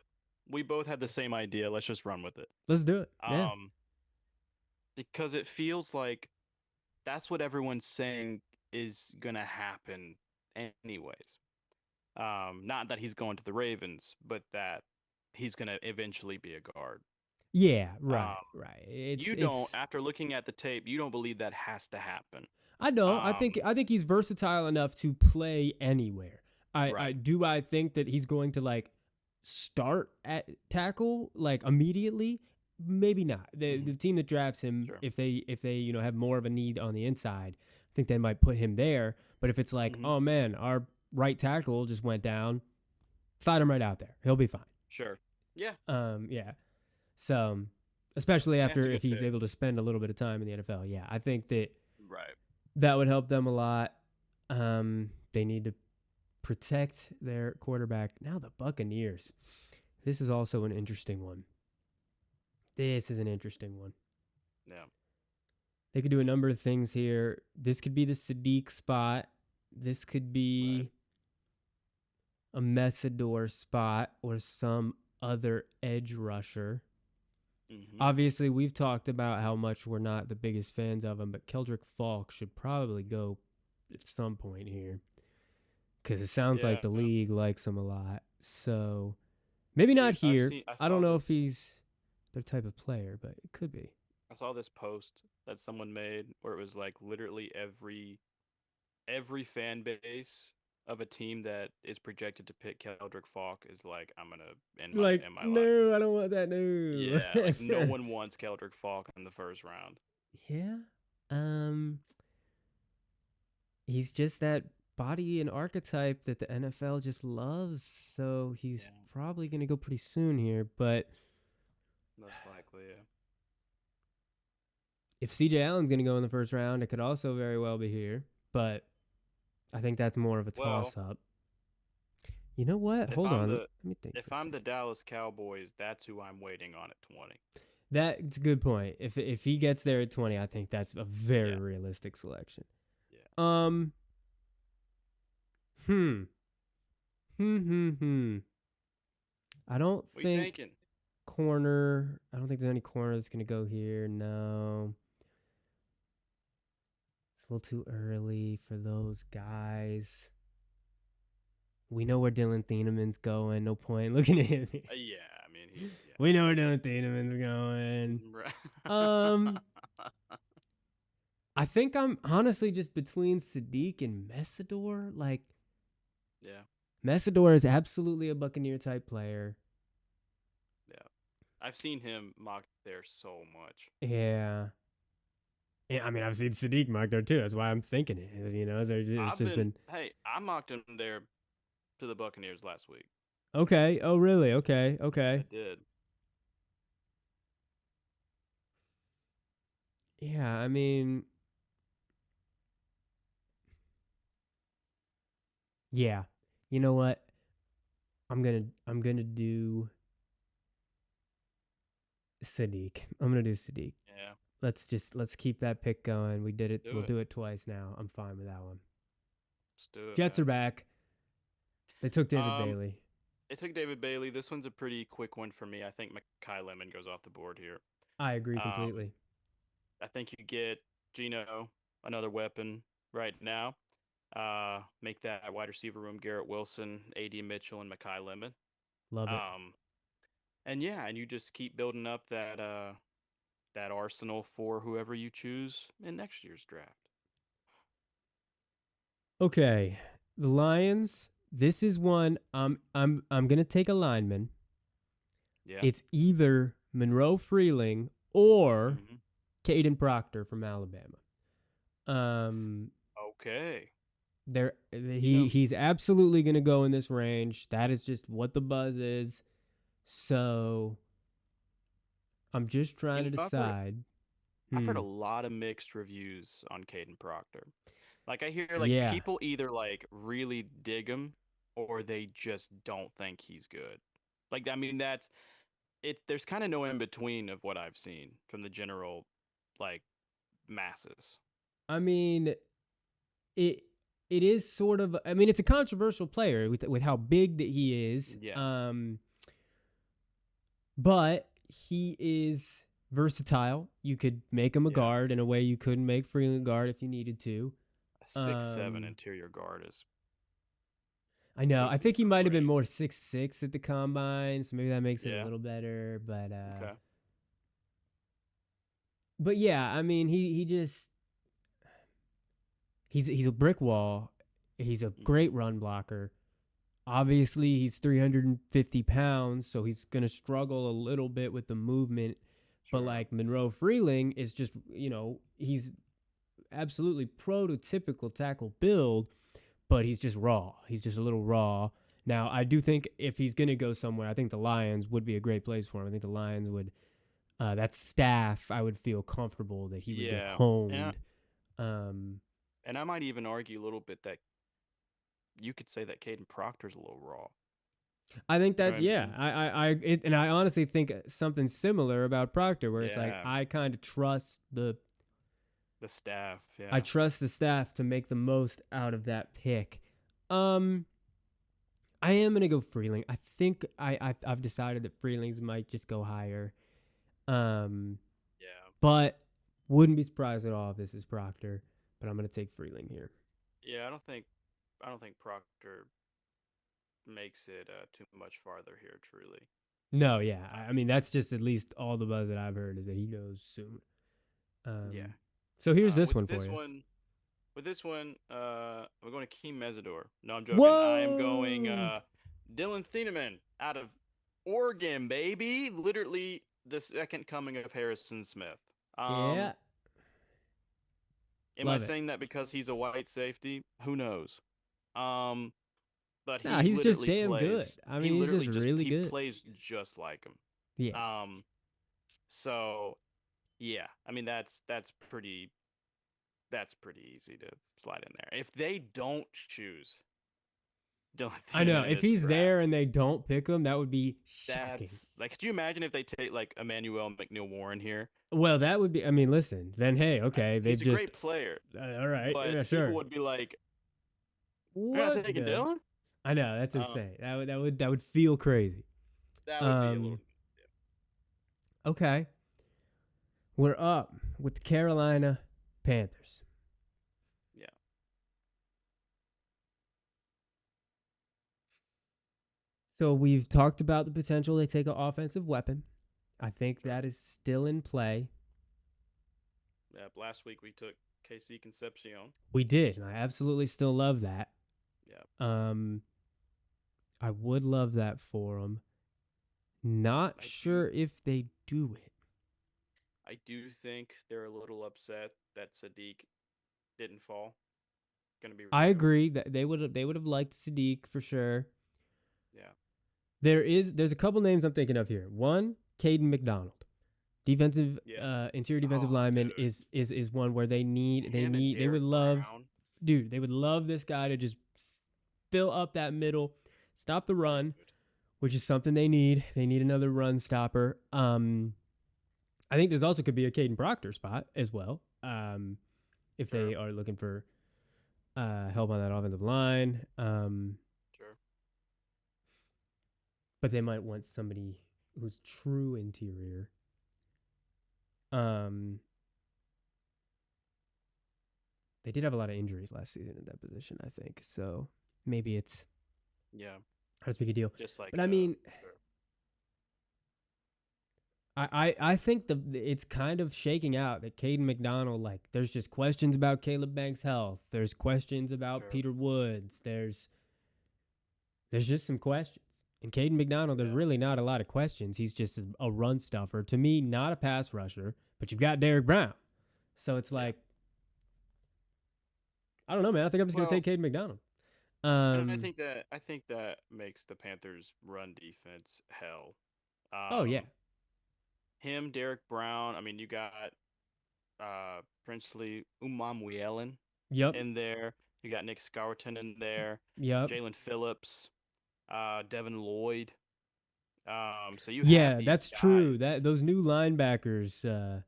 S1: We both had the same idea. Let's just run with it.
S2: let's do it. Yeah,
S1: Um, because it feels like that's what everyone's saying is gonna happen anyways. Not that he's going to the Ravens, but that he's gonna eventually be a guard.
S2: yeah, right,
S1: Um,
S2: right. It's
S1: you don't,
S2: it's.
S1: after looking at the tape, you don't believe that has to happen.
S2: I don't.
S1: Um,
S2: I think he's versatile enough to play anywhere. I
S1: right.
S2: do. I think that he's going to like start at tackle like immediately. Maybe not. The
S1: Hmm.
S2: team that drafts him,
S1: Sure.
S2: if they have more of a need on the inside, I think they might put him there. But if it's like,
S1: Hmm.
S2: oh man, our right tackle just went down, slide him right out there. He'll be fine.
S1: Sure. Yeah,
S2: Yeah. So, especially
S1: that's
S2: after
S1: a
S2: if
S1: good
S2: he's
S1: pick.
S2: able to spend a little bit of time in the NFL. Yeah, I think that
S1: Right.
S2: that would help them a lot. They need to protect their quarterback. Now the Buccaneers. This is also an interesting one. This is an interesting one.
S1: Yeah.
S2: They could do a number of things here. This could be the Sadiq spot. This could
S1: Right.
S2: be a Messidor spot or some other edge rusher.
S1: Hmm.
S2: Obviously, we've talked about how much we're not the biggest fans of him, but Keldrick Falk should probably go at some point here because it sounds like
S1: Yeah.
S2: the league likes him a lot. So maybe not
S1: Dude,
S2: here.
S1: I
S2: I
S1: saw
S2: don't know if
S1: this.
S2: he's their type of player, but it could be.
S1: I saw this post that someone made where it was like literally every fan base of a team that is projected to pick Keldrick Falk is like, I'm gonna
S2: Like,
S1: end my life.
S2: no, I don't want that. No.
S1: Yeah, like no one wants Keldrick Falk in the first round.
S2: Yeah. Um, he's just that body and archetype that the NFL just loves. So he's
S1: Yeah,
S2: probably going to go pretty soon here. But
S1: most likely. Yeah.
S2: if CJ Allen's going to go in the first round, it could also very well be here. But I think that's more of a
S1: Well,
S2: toss up. You know what?
S1: if
S2: Hold
S1: I'm
S2: on. Let
S1: the
S2: me think for
S1: if
S2: a
S1: I'm the
S2: second.
S1: Dallas Cowboys, that's who I'm waiting on at 20.
S2: That's a good point. If he gets there at 20, I think that's a very
S1: Yeah,
S2: realistic selection.
S1: yeah.
S2: Um, hmm. Hmm. I don't
S1: What you
S2: think
S1: thinking?
S2: corner. I don't think there's any corner that's gonna go here. No, it's a little too early for those guys. We know where Dylan Thieneman's going. No point looking at him.
S1: Yeah, I mean he's
S2: We know where Dylan Thieneman's going.
S1: yeah.
S2: Um, I think I'm honestly just between Sadiq and Messidor. Like
S1: Yeah,
S2: Messidor is absolutely a Buccaneer type player.
S1: yeah. I've seen him mocked there so much.
S2: Yeah. Yeah, I mean, I've seen Sadiq mocked there too. That's why I'm thinking it. It's just been
S1: I mocked him there to the Buccaneers last week.
S2: okay. Oh, really? Okay.
S1: I
S2: Okay.
S1: did.
S2: Yeah. I mean, yeah. You know what? I'm gonna do Sadiq. I'm gonna do Sadiq.
S1: Yeah,
S2: Let's keep that pick going. We did it.
S1: do
S2: We'll
S1: it.
S2: do it twice now. I'm fine with that one.
S1: Let's do it,
S2: Jets are
S1: man.
S2: back. They took David
S1: Um,
S2: Bailey.
S1: it took David Bailey. This one's a pretty quick one for me. I think Makai Lemon goes off the board here.
S2: I agree
S1: Um,
S2: completely.
S1: I think you get Gino, another weapon right now. Make that wide receiver room Garrett Wilson, AD Mitchell, and Makai Lemon.
S2: Love it.
S1: Um, and yeah, and you just keep building up that arsenal for whoever you choose in next year's draft.
S2: Okay, the Lions. This is one. I'm gonna take a lineman.
S1: Yeah.
S2: It's either Monroe Freeling or
S1: Hmm.
S2: Caden Proctor from Alabama. Um,
S1: Okay.
S2: there
S1: You know,
S2: he's absolutely gonna go in this range. That is just what the buzz is. So I'm just trying to
S1: I've heard
S2: decide.
S1: a
S2: Hmm.
S1: lot of mixed reviews on Caden Proctor. Like I hear like
S2: Yeah.
S1: people either like really dig him or they just don't think he's good. Like I mean there's kind of no in between of what I've seen from the general like masses.
S2: I mean, it it is sort of. I mean, it's a controversial player with how big that he is.
S1: Yeah,
S2: But he is versatile. You could make him a
S1: yeah.
S2: guard in a way you couldn't make Freeland a guard if you needed to.
S1: A 6'7"
S2: Um,
S1: interior guard is
S2: I know.
S1: would
S2: I
S1: be
S2: think he might have been
S1: great.
S2: more 6'6" at the combine, so maybe that makes it a
S1: Yeah.
S2: little better.
S1: Okay.
S2: But yeah, I mean, he just he's a brick wall. He's a
S1: Hmm.
S2: great run blocker. Obviously, he's 350 pounds, so he's gonna struggle a little bit with the movement. But
S1: Sure.
S2: like Monroe Freeling is just, he's absolutely prototypical tackle build, but he's just raw. He's just a little raw. Now, I do think if he's going to go somewhere, I think the Lions would be a great place for him. I think the Lions would, that staff, I would feel comfortable that he would get
S1: Yeah.
S2: honed. Um,
S1: And I might even argue a little bit that you could say that Caden Proctor's a little raw.
S2: I think
S1: You know
S2: that,
S1: what I
S2: yeah,
S1: mean?
S2: and I honestly think something similar about Proctor, where it's like
S1: Yeah.
S2: I kind of
S1: The staff.
S2: I
S1: Yeah.
S2: trust the staff to make the most out of that pick. Um, I am gonna go Freeling. I think I've decided that Freelings might just go higher. Um,
S1: Yeah.
S2: but wouldn't be surprised at all if this is Proctor. But I'm gonna take Freeling here.
S1: Yeah. I don't think Proctor makes it too much farther here. Truly.
S2: No, yeah.
S1: Uh,
S2: I mean that's just at least all the buzz that I've heard is that he goes soon.
S1: yeah.
S2: So here's this
S1: With
S2: one for
S1: this
S2: you.
S1: one, we're going to Keem Mesidor. No, I'm joking. I am going
S2: Whoa!
S1: Dylan Thieneman out of Oregon, baby. Literally the second coming of Harrison Smith.
S2: Yeah,
S1: Um, am I
S2: love it.
S1: saying that because he's a white safety? Who knows? Um, but
S2: Nah,
S1: he
S2: he's just
S1: literally
S2: damn good.
S1: plays.
S2: I
S1: He
S2: mean, he's just
S1: literally just
S2: really
S1: he
S2: good.
S1: plays just like him.
S2: Yeah.
S1: Um, so yeah, I mean that's pretty easy to slide in there. If they don't choose Dylan
S2: I know.
S1: Thieneman in
S2: If
S1: this
S2: he's
S1: draft,
S2: there and they don't pick him, that would be shocking.
S1: that's like, could you imagine if they take like Emmanuel McNeil Warren here?
S2: Well, that would be. I mean, listen. Then hey, okay, they've
S1: He's a
S2: just.
S1: great player,
S2: All right,
S1: but
S2: yeah,
S1: people
S2: sure.
S1: would be like, "You're not
S2: What
S1: taking
S2: the?
S1: Dylan?"
S2: I know that's
S1: Um,
S2: insane. That would feel crazy.
S1: that would be a little.
S2: Um. Okay, we're up with the Carolina Panthers.
S1: Yeah,
S2: So we've talked about the potential they take an offensive weapon. I think
S1: sure.
S2: that is still in play.
S1: Yeah, last week we took KC Concepcion.
S2: We did, and I absolutely still love that.
S1: Yeah,
S2: Um, I would love that for them. Not
S1: I do.
S2: sure if they do it.
S1: I do think they're a little upset that Sadiq didn't fall. Gonna be
S2: I
S1: real.
S2: agree that they would have liked Sadiq for sure.
S1: Yeah.
S2: There's a couple names I'm thinking of here. One, Caden McDonald, defensive
S1: Yeah.
S2: interior defensive
S1: Oh,
S2: lineman
S1: dude.
S2: is one where
S1: Him and
S2: they would
S1: Derek
S2: love,
S1: Brown.
S2: dude, they would love this guy to just fill up that middle, stop the run,
S1: Dude.
S2: which is something they need. They need another run stopper. I think there's also could be a Caden Proctor spot as well. If
S1: Sure.
S2: they are looking for help on that offensive line.
S1: Sure.
S2: But they might want somebody who's true interior. Um, they did have a lot of injuries last season at that position, I think. So maybe it's
S1: Yeah.
S2: hard to make a deal.
S1: Just like
S2: But I mean,
S1: sure.
S2: I think it's kind of shaking out that Caden McDonald, like, there's just questions about Caleb Banks' health. There's questions about
S1: Sure.
S2: Peter Woods. There's just some questions. And Caden McDonald, there's
S1: Yeah.
S2: really not a lot of questions. He's just a run stuffer. To me, not a pass rusher, but you've got Derek Brown. So it's
S1: Yeah.
S2: like, I don't know, man. I think I'm just going to
S1: Well,
S2: take Caden McDonald.
S1: and I think that makes the Panthers run defense hell.
S2: Oh, yeah.
S1: Um him, Derek Brown, I mean you got Princely Umamuelen
S2: Yep.
S1: in there. You got Nick Scourton in there,
S2: Yep.
S1: Jalen Phillips, Devin Lloyd. So you have
S2: Yeah,
S1: these
S2: that's true.
S1: guys.
S2: That those new linebackers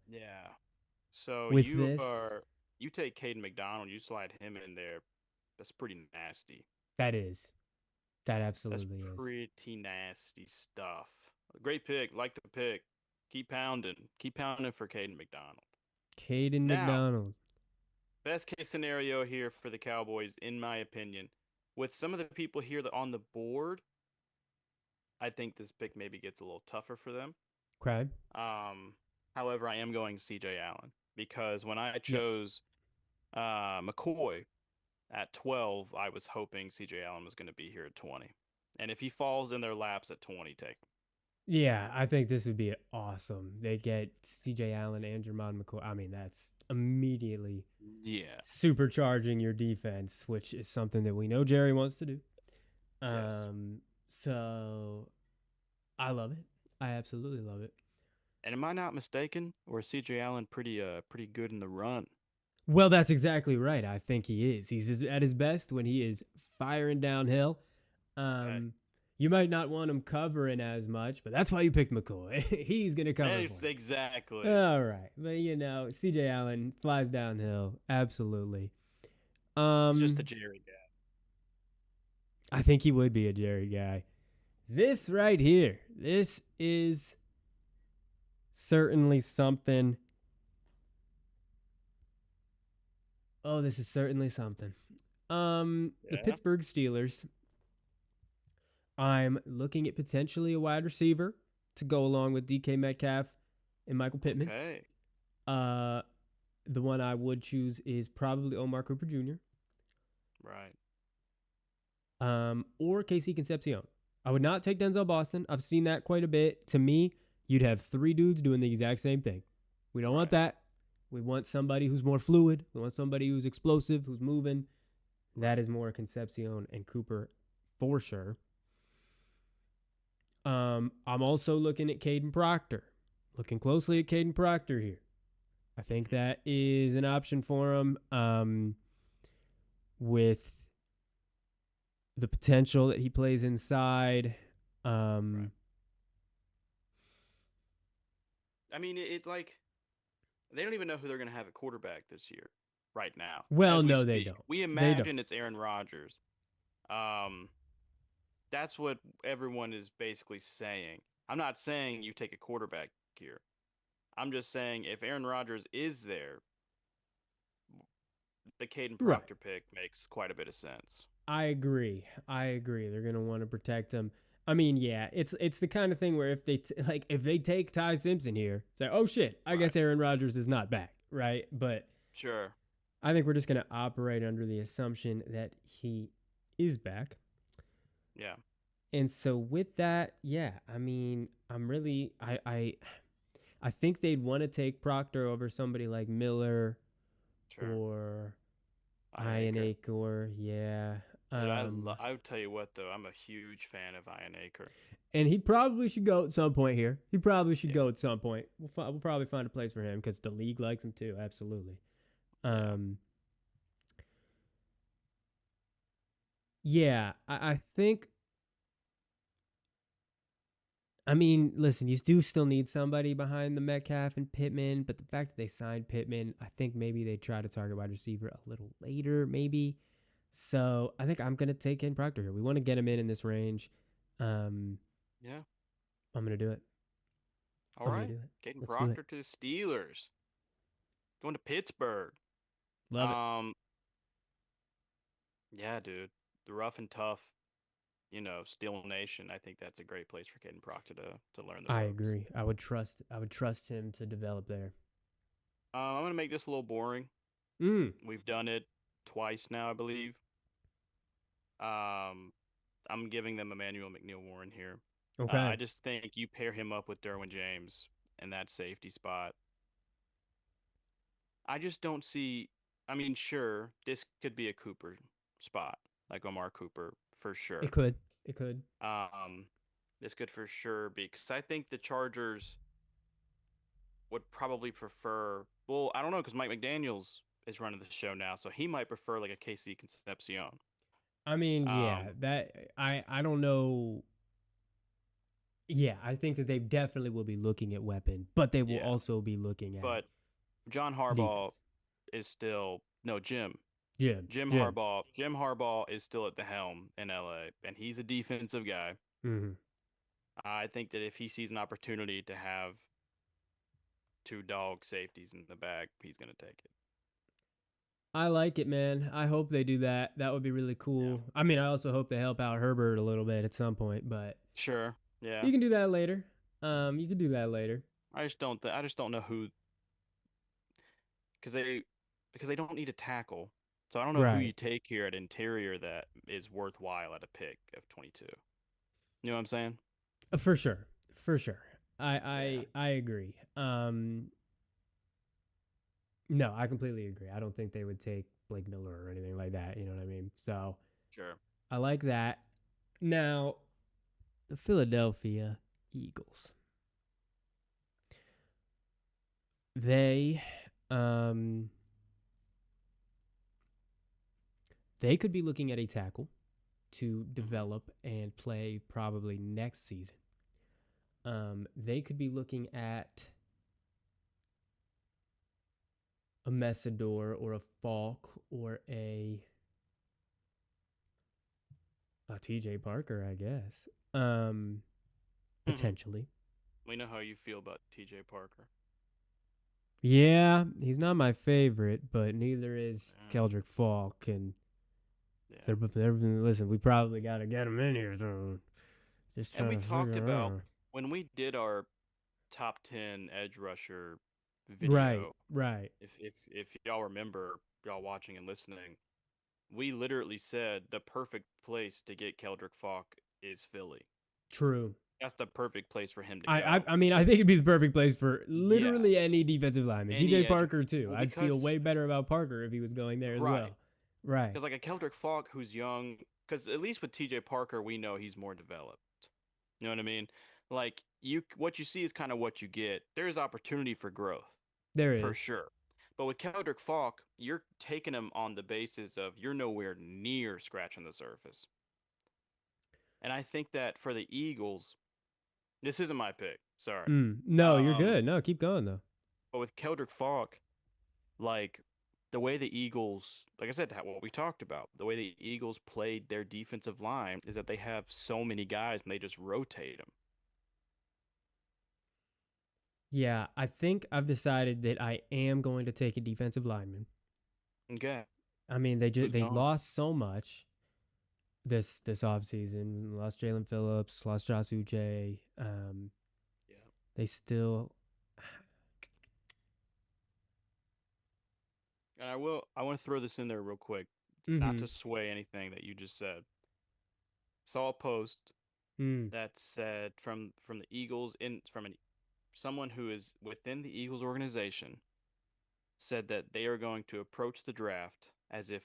S1: Yeah. So
S2: with this,
S1: you take Caden McDonald, you slide him in there. That's pretty nasty.
S2: that is. That
S1: That's
S2: absolutely is.
S1: pretty nasty stuff. Great pick. Like the pick. Keep pounding. Keep pounding for Caden McDonald.
S2: Caden
S1: Now,
S2: McDonald.
S1: best case scenario here for the Cowboys, in my opinion, with some of the people here that on the board, I think this pick maybe gets a little tougher for them.
S2: Okay.
S1: Um, However, I am going CJ Allen because when I
S2: Yep.
S1: chose McCoy at 12, I was hoping CJ Allen was going to be here at 20. And if he falls in their laps at 20, take him.
S2: Yeah, I think this would be awesome. They get CJ Allen and Jermon McCoy. I mean, that's immediately
S1: Yeah.
S2: supercharging your defense, which is something that we know Jerry wants to do.
S1: Yes.
S2: So I love it. I absolutely love it.
S1: And am I not mistaken, or is CJ Allen pretty good in the run?
S2: Well, that's exactly right. I think he is. He's at his best when he is firing downhill.
S1: Hey,
S2: Um, you might not want him covering as much, but that's why you picked McCoy. He's gonna cover for you.
S1: exactly.
S2: All right, but CJ Allen flies downhill. Absolutely.
S1: He's just a Jerry guy.
S2: I think he would be a Jerry guy. This right here, this is certainly something. Oh, this is certainly something. The
S1: Yeah.
S2: Pittsburgh Steelers. I'm looking at potentially a wide receiver to go along with DK Metcalf and Michael Pittman.
S1: Okay.
S2: The one I would choose is probably Omar Cooper Jr.
S1: Right.
S2: Or Casey Concepcion. I would not take Denzel Boston. I've seen that quite a bit. To me, you'd have three dudes doing the exact same thing. We don't want that. We want somebody who's more fluid. We want somebody who's explosive, who's moving. That is more Concepcion and Cooper for sure. I'm also looking at Caden Proctor. Looking closely at Caden Proctor here. I think that is an option for him with the potential that he plays inside.
S1: Right. I mean, it like they don't even know who they're going to have at quarterback this year, right now.
S2: Well,
S1: As we
S2: no, they
S1: speak,
S2: don't.
S1: we
S2: They don't.
S1: imagine it's Aaron Rodgers. Um, that's what everyone is basically saying. I'm not saying you take a quarterback here. I'm just saying if Aaron Rodgers is there, the Caden
S2: Right.
S1: Proctor pick makes quite a bit of sense.
S2: I agree. They're gonna want to protect him. I mean, yeah, it's the kind of thing where if they take Ty Simpson here, it's like, oh shit, I guess Aaron Rodgers is not back, right? But
S1: Sure.
S2: I think we're just gonna operate under the assumption that he is back.
S1: Yeah.
S2: And so with that, yeah, I mean, I think they'd want to take Proctor over somebody like Miller
S1: Sure.
S2: or
S1: Ian Acre.
S2: Acre. Yeah.
S1: I would tell you what though, I'm a huge fan of Ian Acre.
S2: And he probably should go at some point here. He probably should go at some point. We'll probably find a place for him because the league likes him too. Absolutely. Yeah, I think. I mean, listen, you do still need somebody behind the Metcalf and Pittman, but the fact that they signed Pittman, I think maybe they try to target wide receiver a little later, maybe. So I think I'm gonna take Caden Proctor here. We want to get him in this range.
S1: Yeah.
S2: I'm gonna do it.
S1: All right. Caden Proctor to the Steelers. Going to Pittsburgh.
S2: Love it.
S1: Yeah, dude. The rough and tough, Steel Nation. I think that's a great place for Caden Proctor to learn the ropes.
S2: I agree. I would trust him to develop there.
S1: I'm gonna make this a little boring. We've done it twice now, I believe. I'm giving them Emmanuel McNeil-Warren here.
S2: Okay.
S1: I just think you pair him up with Derwin James in that safety spot. I just don't see. I mean, sure, this could be a Cooper spot, like Omar Cooper, for sure.
S2: It could.
S1: This could for sure be, because I think the Chargers would probably prefer. Well, I don't know, because Mike McDaniels is running the show now, so he might prefer like a Casey Concepcion.
S2: I mean, yeah, that I don't know. Yeah, I think that they definitely will be looking at weapon, but they will
S1: Yeah,
S2: also be looking at
S1: but John Harbaugh
S2: defense.
S1: is still no Jim.
S2: Jim,
S1: Jim
S2: Jim.
S1: Harbaugh. Jim Harbaugh is still at the helm in LA, and he's a defensive guy.
S2: Hmm.
S1: I think that if he sees an opportunity to have two dog safeties in the back, he's going to take it.
S2: I like it, man. I hope they do that. That would be really
S1: Yeah.
S2: cool. I mean, I also hope they help out Herbert a little bit at some point, but
S1: Sure. Yeah.
S2: you can do that later. You can do that later.
S1: I just don't know who because they don't need a tackle. So I don't know who you
S2: Right.
S1: take here at interior that is worthwhile at a pick of 22. You know what I'm saying?
S2: For sure. For sure. I
S1: Yeah.
S2: I I agree. No, I completely agree. I don't think they would take Blake Miller or anything like that. You know what I mean? So
S1: Sure.
S2: I like that. Now, the Philadelphia Eagles. They um they could be looking at a tackle to
S1: Hmm.
S2: develop and play probably next season. They could be looking at a Messidor or a Falk or a TJ Parker, I guess. Potentially.
S1: We know how you feel about TJ Parker.
S2: Yeah, he's not my favorite, but neither is
S1: Yeah.
S2: Keldrick Falk. And
S1: Yeah.
S2: listen, we probably got to get him in here soon. Just
S1: And
S2: trying
S1: we
S2: to
S1: talked
S2: figure
S1: about
S2: out.
S1: when we did our top 10 edge rusher
S2: Right,
S1: video,
S2: right.
S1: if y'all remember, y'all watching and listening, we literally said the perfect place to get Keldrick Falk is Philly.
S2: True.
S1: That's the perfect place for him to
S2: I, I
S1: go
S2: I mean I think
S1: because
S2: it'd be the perfect place for
S1: yeah,
S2: literally any defensive lineman. TJ
S1: any edge
S2: Parker too.
S1: well
S2: I'd feel
S1: because
S2: way better about Parker if he was going there as
S1: right.
S2: well. Right.
S1: Because like a Keldrick Falk who's young, because at least with TJ Parker, we know he's more developed. You know what I mean? Like what you see is kind of what you get. There's opportunity for growth,
S2: There
S1: for
S2: is.
S1: sure. But with Keldrick Falk, you're taking him on the basis of you're nowhere near scratching the surface. And I think that for the Eagles, this isn't my pick. Sorry.
S2: No, you're
S1: Um,
S2: good. No, keep going though.
S1: but with Keldrick Falk, like the way the Eagles, like I said, what we talked about, the way the Eagles played their defensive line is that they have so many guys and they just rotate them.
S2: Yeah, I think I've decided that I am going to take a defensive lineman.
S1: Okay.
S2: I mean,
S1: Who's
S2: they
S1: gone?
S2: lost so much this offseason. Lost Jalen Phillips, lost Josh Uche.
S1: Yeah.
S2: They still
S1: And I want to throw this in there real quick, not
S2: mm-hmm.
S1: to sway anything that you just said. Saw a post
S2: Mm.
S1: that said from the Eagles in from someone who is within the Eagles organization said that they are going to approach the draft as if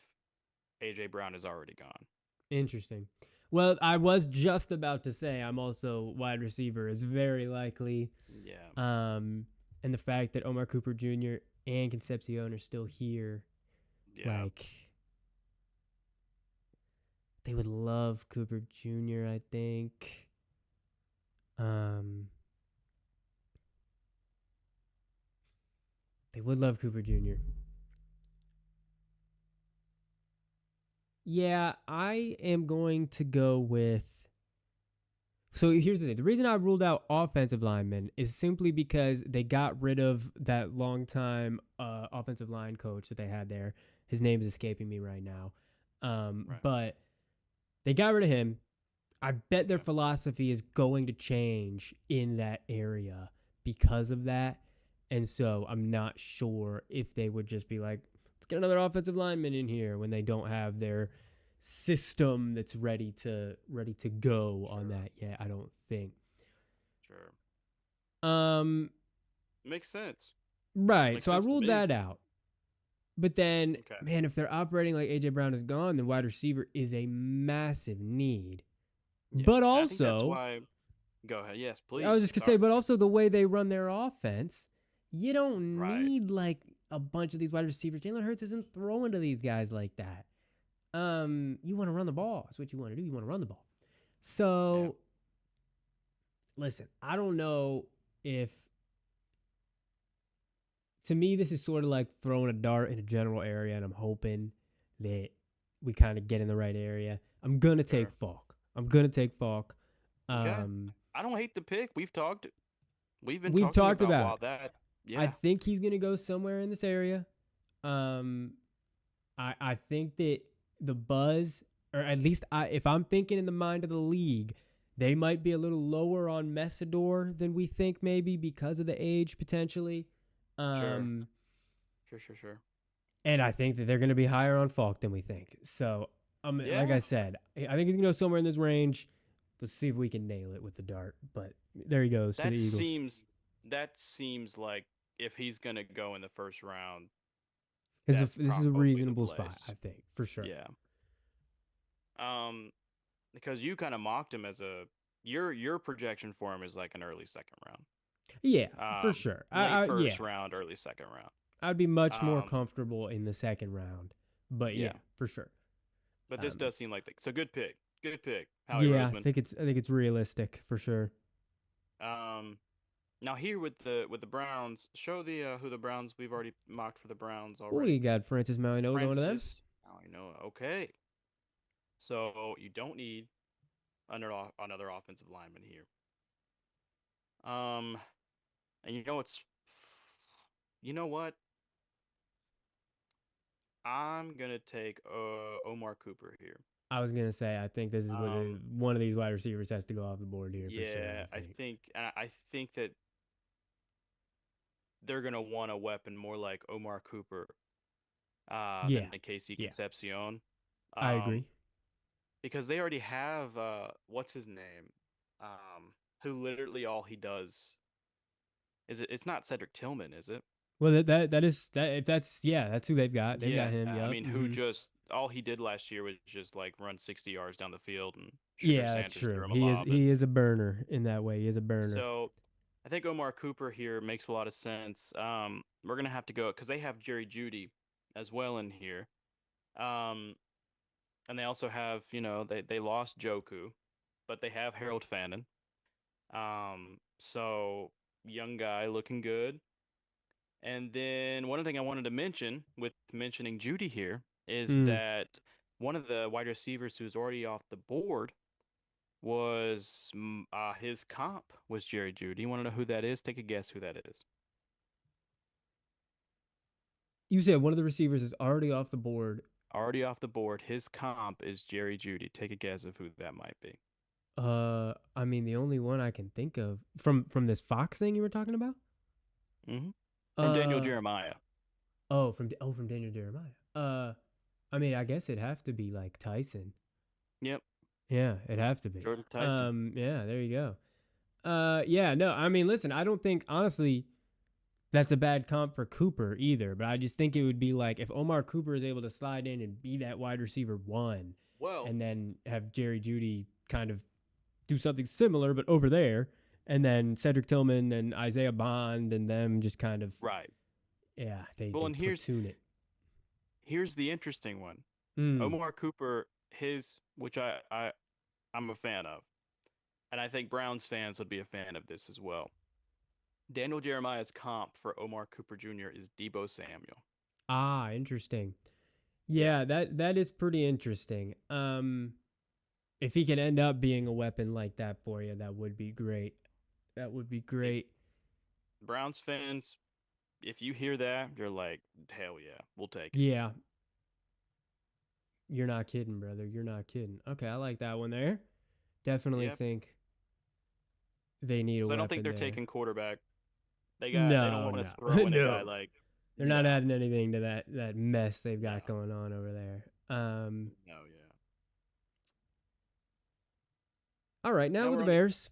S1: AJ Brown is already gone.
S2: Interesting. Well, I was just about to say I'm also wide receiver is very likely.
S1: Yeah.
S2: Um, and the fact that Omar Cooper Jr. and Concepcion are still here,
S1: Yeah.
S2: like they would love Cooper Jr. I think. Um, they would love Cooper Jr. Yeah, I am going to go with. So here's the thing. The reason I ruled out offensive linemen is simply because they got rid of that longtime offensive line coach that they had there. His name is escaping me right now.
S1: Right.
S2: But they got rid of him. I bet their
S1: Okay.
S2: philosophy is going to change in that area because of that. And so I'm not sure if they would just be like, let's get another offensive lineman in here when they don't have their system that's ready to go on
S1: Sure.
S2: that yet. I don't think.
S1: Sure.
S2: Um,
S1: Makes sense.
S2: right.
S1: Makes
S2: So I
S1: sense to
S2: ruled
S1: me.
S2: that out. But then,
S1: Okay.
S2: man, if they're operating like AJ Brown is gone, then wide receiver is a massive need.
S1: Yeah.
S2: But
S1: And I think that's
S2: also,
S1: why go ahead. Yes,
S2: I was
S1: please.
S2: just gonna say,
S1: Sorry.
S2: but also the way they run their offense, you don't
S1: Right.
S2: need like a bunch of these wide receivers. Jalen Hurts isn't throwing to these guys like that. You want to run the ball. That's what you want to do. You want to run the ball.
S1: Yeah.
S2: So listen, I don't know if, to me, this is sort of like throwing a dart in a general area, and I'm hoping that we kind of get in the right area. I'm gonna take
S1: Sure.
S2: Falk. I'm gonna take Falk.
S1: Okay.
S2: Um,
S1: I don't hate the pick. We've been
S2: we've
S1: talking
S2: talked
S1: about
S2: about it.
S1: while that.
S2: I
S1: Yeah.
S2: think he's gonna go somewhere in this area. Um, I think that the buzz, or at least if I'm thinking in the mind of the league, they might be a little lower on Messidor than we think, maybe because of the age potentially.
S1: Sure.
S2: Um,
S1: Sure.
S2: and I think that they're going to be higher on Falk than we think. So, like I
S1: Yeah.
S2: said, I think he's going to go somewhere in this range. Let's see if we can nail it with the dart. But there he goes to the
S1: That
S2: Eagles.
S1: seems that seems like if he's gonna go in the first round,
S2: This
S1: that's
S2: is a
S1: probably the
S2: reasonable spot,
S1: place.
S2: I think, for sure.
S1: Yeah. Um, because you kind of mocked him as a your projection for him is like an early second round.
S2: Yeah, for sure.
S1: Late
S2: Yeah,
S1: first round, early second round.
S2: I'd be much more
S1: Um,
S2: comfortable in the second round. But
S1: yeah.
S2: yeah, for sure.
S1: But this
S2: Um,
S1: does seem like so good pick. Good pick, Howie
S2: yeah,
S1: Roseman.
S2: I think it's realistic for sure.
S1: Um, now here with the Browns, show the who the Browns we've already mocked for the Browns already.
S2: We got Francis Mauigoa going to them.
S1: Francis, oh, I know. Okay, so you don't need another offensive lineman here. And you know what? I'm gonna take Omar Cooper here.
S2: I was gonna say, I think this is what one of these wide receivers has to go off the board here for sure.
S1: Yeah, I think that they're gonna want a weapon more like Omar Cooper, than the Casey Concepcion.
S2: I agree.
S1: Because they already have what's his name, who literally all he does is it's not Cedric Tillman, is it?
S2: Well, that is that if that's that's who they've got. They've got him.
S1: I
S2: Yep.
S1: mean, who just all he did last year was just like run 60 yards down the field and Sugar
S2: Yeah, that's
S1: Sanders
S2: true.
S1: threw him a lob.
S2: He is a burner in that way. He is a burner.
S1: So I think Omar Cooper here makes a lot of sense. We're gonna have to go because they have Jerry Jeudy as well in here. And they also have, they lost Joku, but they have Harold Fannin. So young guy looking good. And then one thing I wanted to mention with mentioning Jeudy here is that one of the wide receivers who's already off the board was his comp was Jerry Jeudy. You want to know who that is? Take a guess who that is.
S2: You said one of the receivers is already off the board.
S1: Already off the board. His comp is Jerry Jeudy. Take a guess of who that might be.
S2: I mean, the only one I can think of from this Fox thing you were talking about.
S1: Mm-hmm. From Daniel Jeremiah.
S2: From Daniel Jeremiah. I mean, I guess it'd have to be like Tyson.
S1: Yep.
S2: Yeah, it'd have to be.
S1: Jordan Tyson.
S2: Yeah, there you go. Yeah, no, I mean, listen, I don't think, honestly, that's a bad comp for Cooper either, but I just think it would be like if Omar Cooper is able to slide in and be that wide receiver one, and then have Jerry Jeudy kind of do something similar, but over there, and then Cedric Tillman and Isaiah Bond and them just kind of
S1: right.
S2: Yeah, they platoon it.
S1: Here's the interesting one. Omar Cooper, which I'm a fan of, and I think Browns fans would be a fan of this as well. Daniel Jeremiah's comp for Omar Cooper Jr. is Deebo Samuel.
S2: Ah, interesting. Yeah, that is pretty interesting. If he can end up being a weapon like that for you, that would be great. That would be great.
S1: Browns fans, if you hear that, you're like, hell yeah, we'll take it.
S2: Yeah. You're not kidding, brother. You're not kidding. Okay, I like that one there. Definitely think they need a weapon.
S1: I don't think they're taking quarterback. They don't want to throw in a guy like.
S2: They're not adding anything to that mess they've got going on over there. All right, now with the Bears.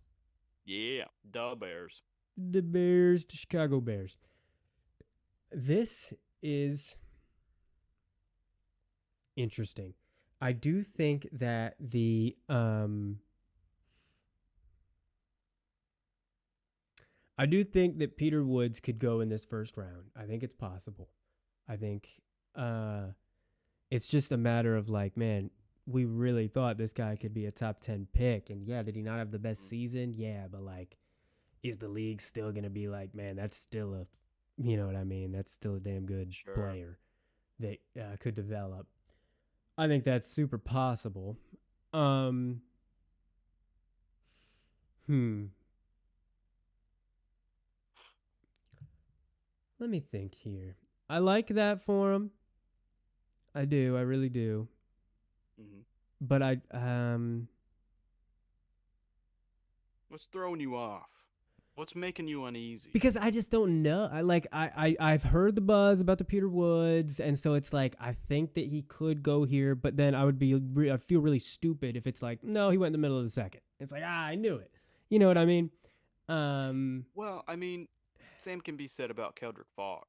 S1: Yeah, the Bears.
S2: The Bears, the Chicago Bears. This is interesting. I do think that Peter Woods could go in this first round. I think it's possible. I think it's just a matter of like, man, we really thought this guy could be a top 10 pick. And yeah, did he not have the best
S1: Mm,
S2: season? Yeah, but like, is the league still going to be like, man, that's still a, you know what I mean? That's still a damn good
S1: sure.
S2: player that could develop. I think that's super possible. Um, hmm. Let me think here. I like that for him. I do. I really do.
S1: Hmm.
S2: But
S1: What's throwing you off? What's making you uneasy?
S2: because I just don't know. I've heard the buzz about the Peter Woods, and so it's like I think that he could go here, but then I feel really stupid if it's like no, he went in the middle of the second. It's like I knew it. You know what I mean? Um,
S1: Well, I mean, same can be said about Keldrick Fogg.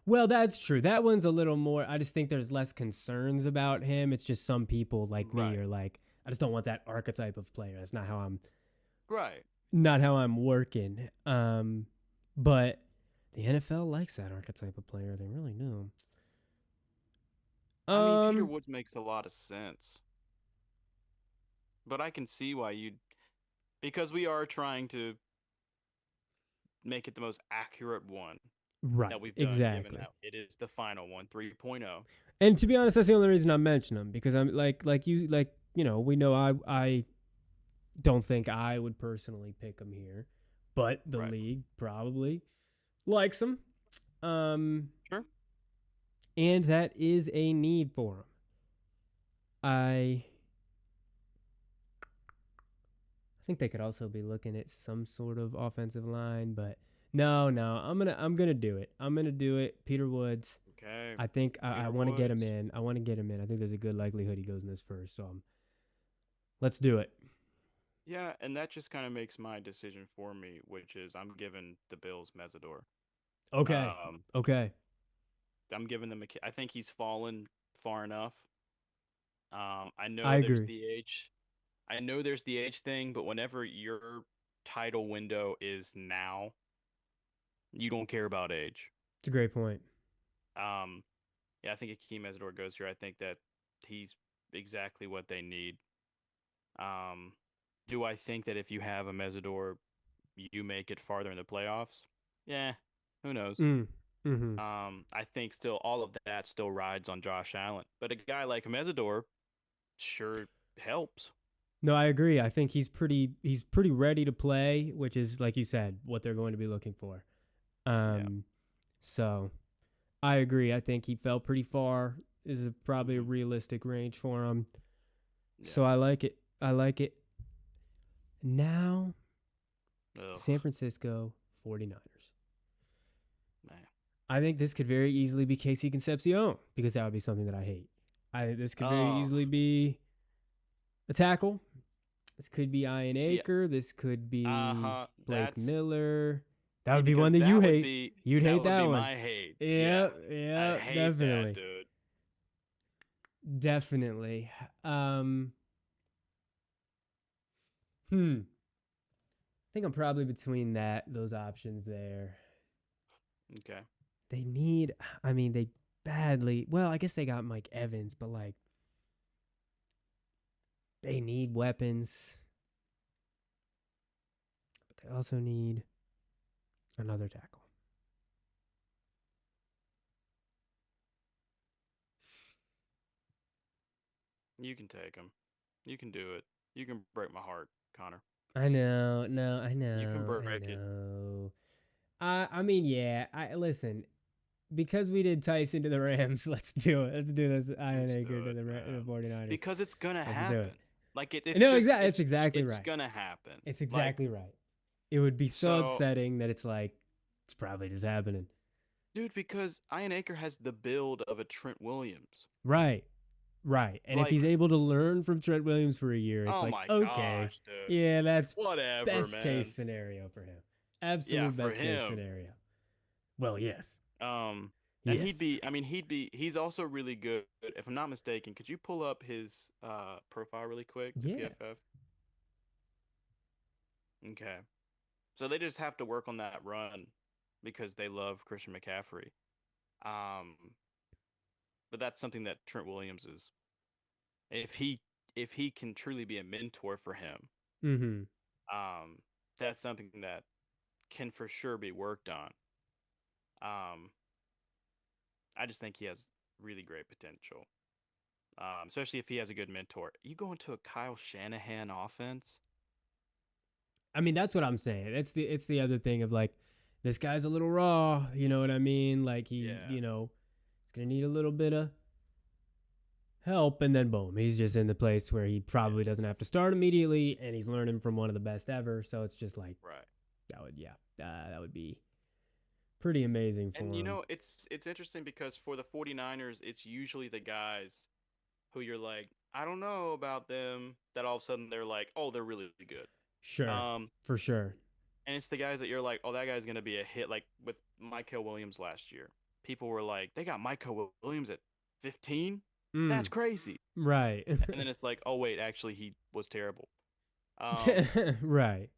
S2: well, that's true. That one's a little more. I just think there's less concerns about him. It's just some people like me
S1: Right.
S2: are like, I just don't want that archetype of player. That's
S1: Right.
S2: not how I'm working. But the NFL likes that archetype of player. They really do.
S1: I mean, Peter
S2: Um,
S1: Woods makes a lot of sense, but I can see why you'd because we are trying to make it the most accurate one that
S2: right,
S1: we've done, given
S2: exactly.
S1: that it is the final one, 3.0.
S2: And to be honest, that's the only reason I mention him because I'm we know I don't think I would personally pick him here, but the
S1: Right.
S2: league probably likes him. Um,
S1: Sure.
S2: and that is a need for him. I think they could also be looking at some sort of offensive line, but no, I'm gonna do it. I'm gonna do it. Peter Woods.
S1: Okay.
S2: I think I
S1: Peter
S2: want to get him
S1: Woods.
S2: in. I want to get him in. I think there's a good likelihood he goes in this first. So let's do it.
S1: Yeah, and that just kind of makes my decision for me, which is I'm giving the Bills Mesidor.
S2: Okay.
S1: Um,
S2: Okay.
S1: I'm giving them I think he's fallen far enough. I
S2: I
S1: know there's
S2: agree.
S1: the age. I know there's the age thing, but whenever your title window is now, you don't care about age.
S2: It's a great point.
S1: Um, yeah, I think Akeem Mesidor goes here. I think that he's exactly what they need. Um, do I think that if you have a Mesidor, you make it farther in the playoffs? Yeah, who knows?
S2: Mm. Mm-hmm.
S1: I think still all of that still rides on Josh Allen, but a guy like Mesidor sure helps.
S2: No, I agree. I think he's pretty ready to play, which is like you said, what they're going to be looking for.
S1: Yeah.
S2: Um, so I agree. I think he fell pretty far. Probably a
S1: Hmm.
S2: realistic range for him.
S1: Yeah.
S2: So I like it. I like it. Now,
S1: Ugh,
S2: San Francisco 49ers.
S1: man.
S2: I think this could very easily be Casey Concepcion because that would be something that I hate. I think this could very
S1: Oh,
S2: easily be a tackle. This could be Ian
S1: see,
S2: Aker. This could be
S1: uh-huh.
S2: Blake
S1: That's
S2: Miller. That
S1: see
S2: would be one
S1: because
S2: that you hate. You'd
S1: that
S2: hate
S1: would
S2: that
S1: be
S2: one.
S1: my hate. Yeah.
S2: Yeah,
S1: I
S2: yeah,
S1: hate that,
S2: definitely.
S1: dude.
S2: Definitely. Um, hmm. I think I'm probably between those options there.
S1: Okay.
S2: They need, I mean, they badly, well, I guess they got Mike Evans, but like, they need weapons, but they also need another tackle.
S1: You can take him. You can do it. You can break my heart, Connor.
S2: I know, no,
S1: You can
S2: I
S1: break it.
S2: know. I mean, yeah. I listen because we did Tyson to the Rams. Let's do it. Let's do this. Iron
S1: Let's do
S2: Acre to
S1: it,
S2: the
S1: man.
S2: 49ers.
S1: Because it's gonna
S2: Let's do it.
S1: happen. Like
S2: No, exactly. It's exactly
S1: it's
S2: right.
S1: gonna happen.
S2: It's
S1: Like
S2: exactly right. It would be so
S1: so,
S2: upsetting that it's like it's probably just happening.
S1: dude. Because Ian Aker has the build of a Trent Williams.
S2: Right. Right. And if
S1: Like,
S2: he's able to learn from Trent Williams for a year, it's
S1: oh
S2: like,
S1: my
S2: okay,
S1: gosh, dude.
S2: yeah, that's
S1: Whatever,
S2: best case
S1: man.
S2: scenario for him.
S1: Yeah,
S2: Absolute
S1: for
S2: best case
S1: him.
S2: scenario. Well, yes.
S1: Um, and
S2: Yes.
S1: he's also really good. If I'm not mistaken, could you pull up his profile really quick to
S2: Yeah.
S1: PFF? Okay. So they just have to work on that run because they love Christian McCaffrey. Um, but that's something that Trent Williams is. if he can truly be a mentor for him,
S2: Mm-hmm.
S1: um, that's something that can for sure be worked on. Um, I just think he has really great potential. Especially if he has a good mentor. You go into a Kyle Shanahan offense.
S2: I mean, that's what I'm saying. It's the other thing of like, this guy's a little raw. You know what I mean? Like he's
S1: Yeah,
S2: you know he's gonna need a little bit of help, and then boom, he's just in the place where he
S1: yeah,
S2: probably doesn't have to start immediately, and he's learning from one of the best ever. So it's just like
S1: right.
S2: that would be pretty amazing
S1: And
S2: for him.
S1: it's interesting because for the 49ers, it's usually the guys who you're like, I don't know about them, that all of a sudden they're like, oh, they're really good.
S2: Sure,
S1: Um,
S2: for sure.
S1: and it's the guys that you're like, oh, that guy's gonna be a hit. Like with Michael Williams last year, people were like, they got Michael Williams at 15. That's
S2: Mm,
S1: crazy.
S2: right,
S1: And then it's like, oh wait, actually he was terrible. Um,
S2: right.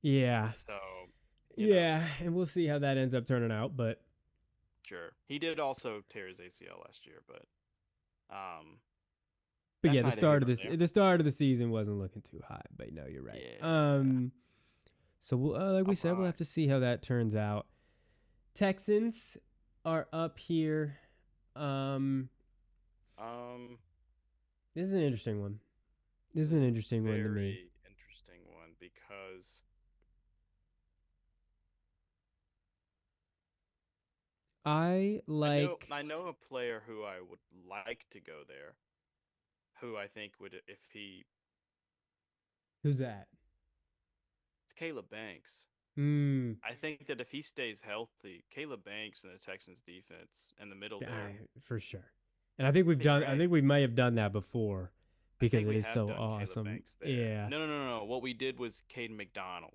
S2: Yeah,
S1: so you know,
S2: yeah, and we'll see how that ends up turning out. But
S1: sure, he did also tear his ACL last year, but um,
S2: yeah,
S1: that's neither here nor there.
S2: the start of the season wasn't looking too hot. But no, you're right.
S1: Yeah.
S2: So like we
S1: All
S2: said, we'll
S1: right.
S2: have to see how that turns out. Texans are up here. Um,
S1: Um,
S2: this is an interesting one. This
S1: this
S2: is
S1: is
S2: an
S1: a
S2: interesting one to me.
S1: very interesting one because
S2: I like
S1: I know a player who I would like to go there, who I think would if he
S2: who's that?
S1: it's Caleb Banks.
S2: Hmm.
S1: I think that if he stays healthy, Caleb Banks and the Texans defense in the middle there,
S2: For sure. And I think we've
S1: be
S2: done. I
S1: great.
S2: think we may have done that before
S1: I
S2: because
S1: think
S2: it
S1: we
S2: is
S1: have
S2: so
S1: done Caleb
S2: awesome.
S1: Banks there.
S2: Yeah.
S1: No. What we did was Caden McDonald.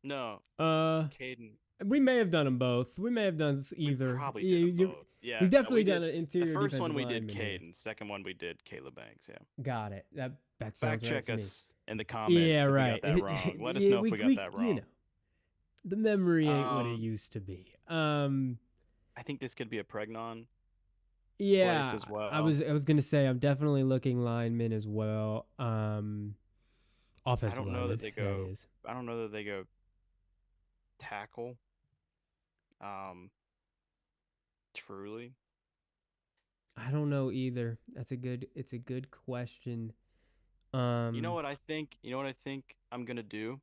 S1: No,
S2: Uh,
S1: Caden.
S2: we may have done them both. We may have done
S1: We
S2: either.
S1: probably did them both.
S2: We've
S1: Yeah,
S2: definitely
S1: we
S2: done
S1: did.
S2: an
S1: The
S2: interior
S1: first one
S2: defensive
S1: we did
S2: lineman here.
S1: Caden. Second one we did Caleb Banks. Yeah.
S2: Got it. That sounds
S1: Fact
S2: right
S1: check
S2: to me.
S1: us in the
S2: Yeah,
S1: comments if we got
S2: right.
S1: that wrong. Let us
S2: Yeah,
S1: know if we got
S2: we
S1: that
S2: you
S1: wrong.
S2: know the memory ain't what it
S1: Um,
S2: used to be.
S1: I think this could be a Pregnon place
S2: Yeah,
S1: as well.
S2: I was gonna say I'm definitely looking lineman as well.
S1: I
S2: Offensive
S1: don't know that
S2: lineman,
S1: they
S2: that
S1: go.
S2: is.
S1: I don't know that they go tackle. Um, truly.
S2: I don't know either. It's a good question.
S1: You know
S2: Um,
S1: what I think? You know what I think I'm gonna do?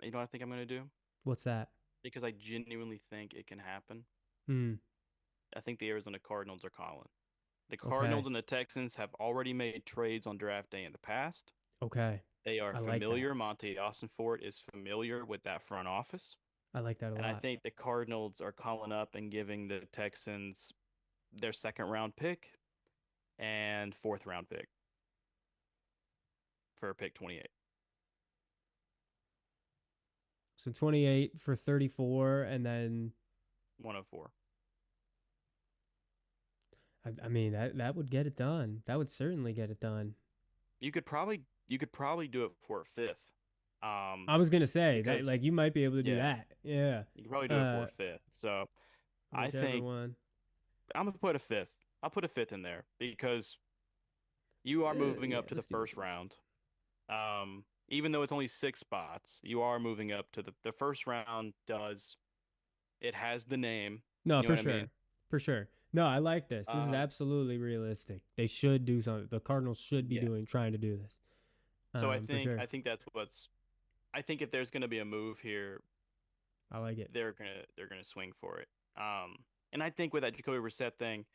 S1: You know what I think I'm gonna do?
S2: what's that?
S1: Because I genuinely think it can happen.
S2: Hmm.
S1: I think the Arizona Cardinals are calling. The
S2: Okay.
S1: Cardinals and the Texans have already made trades on draft day in the past.
S2: Okay.
S1: They are
S2: I like that.
S1: familiar. Monty Austinfort is familiar with that front office.
S2: I like that a
S1: And I
S2: lot.
S1: think the Cardinals are calling up and giving the Texans their second round pick and fourth round pick for pick 28.
S2: So 28 for 34, and then
S1: 104.
S2: I mean that would get it done. That would certainly get it done.
S1: You could probably do it for a fifth.
S2: I was gonna say that
S1: Because
S2: like you might be able to do
S1: yeah,
S2: that. Yeah.
S1: you could probably do it for
S2: Uh,
S1: a fifth. So I
S2: whichever
S1: think
S2: one.
S1: I'm gonna put a fifth. I'll put a fifth in there because you are moving
S2: Yeah.
S1: up to the
S2: Let's do a
S1: first
S2: fifth.
S1: round. Even though it's only 6 spots, you are moving up to the first round. Does it has the name?
S2: No,
S1: You know
S2: for
S1: what I mean?
S2: sure. For sure. No, I like this. This is
S1: Um,
S2: absolutely realistic. They should do something. The Cardinals should be
S1: yeah.
S2: trying to do this.
S1: So
S2: For sure.
S1: I think that's what's I think if there's gonna be a move here,
S2: I like it.
S1: they're gonna swing for it. And I think with that Jacoby Brissett thing,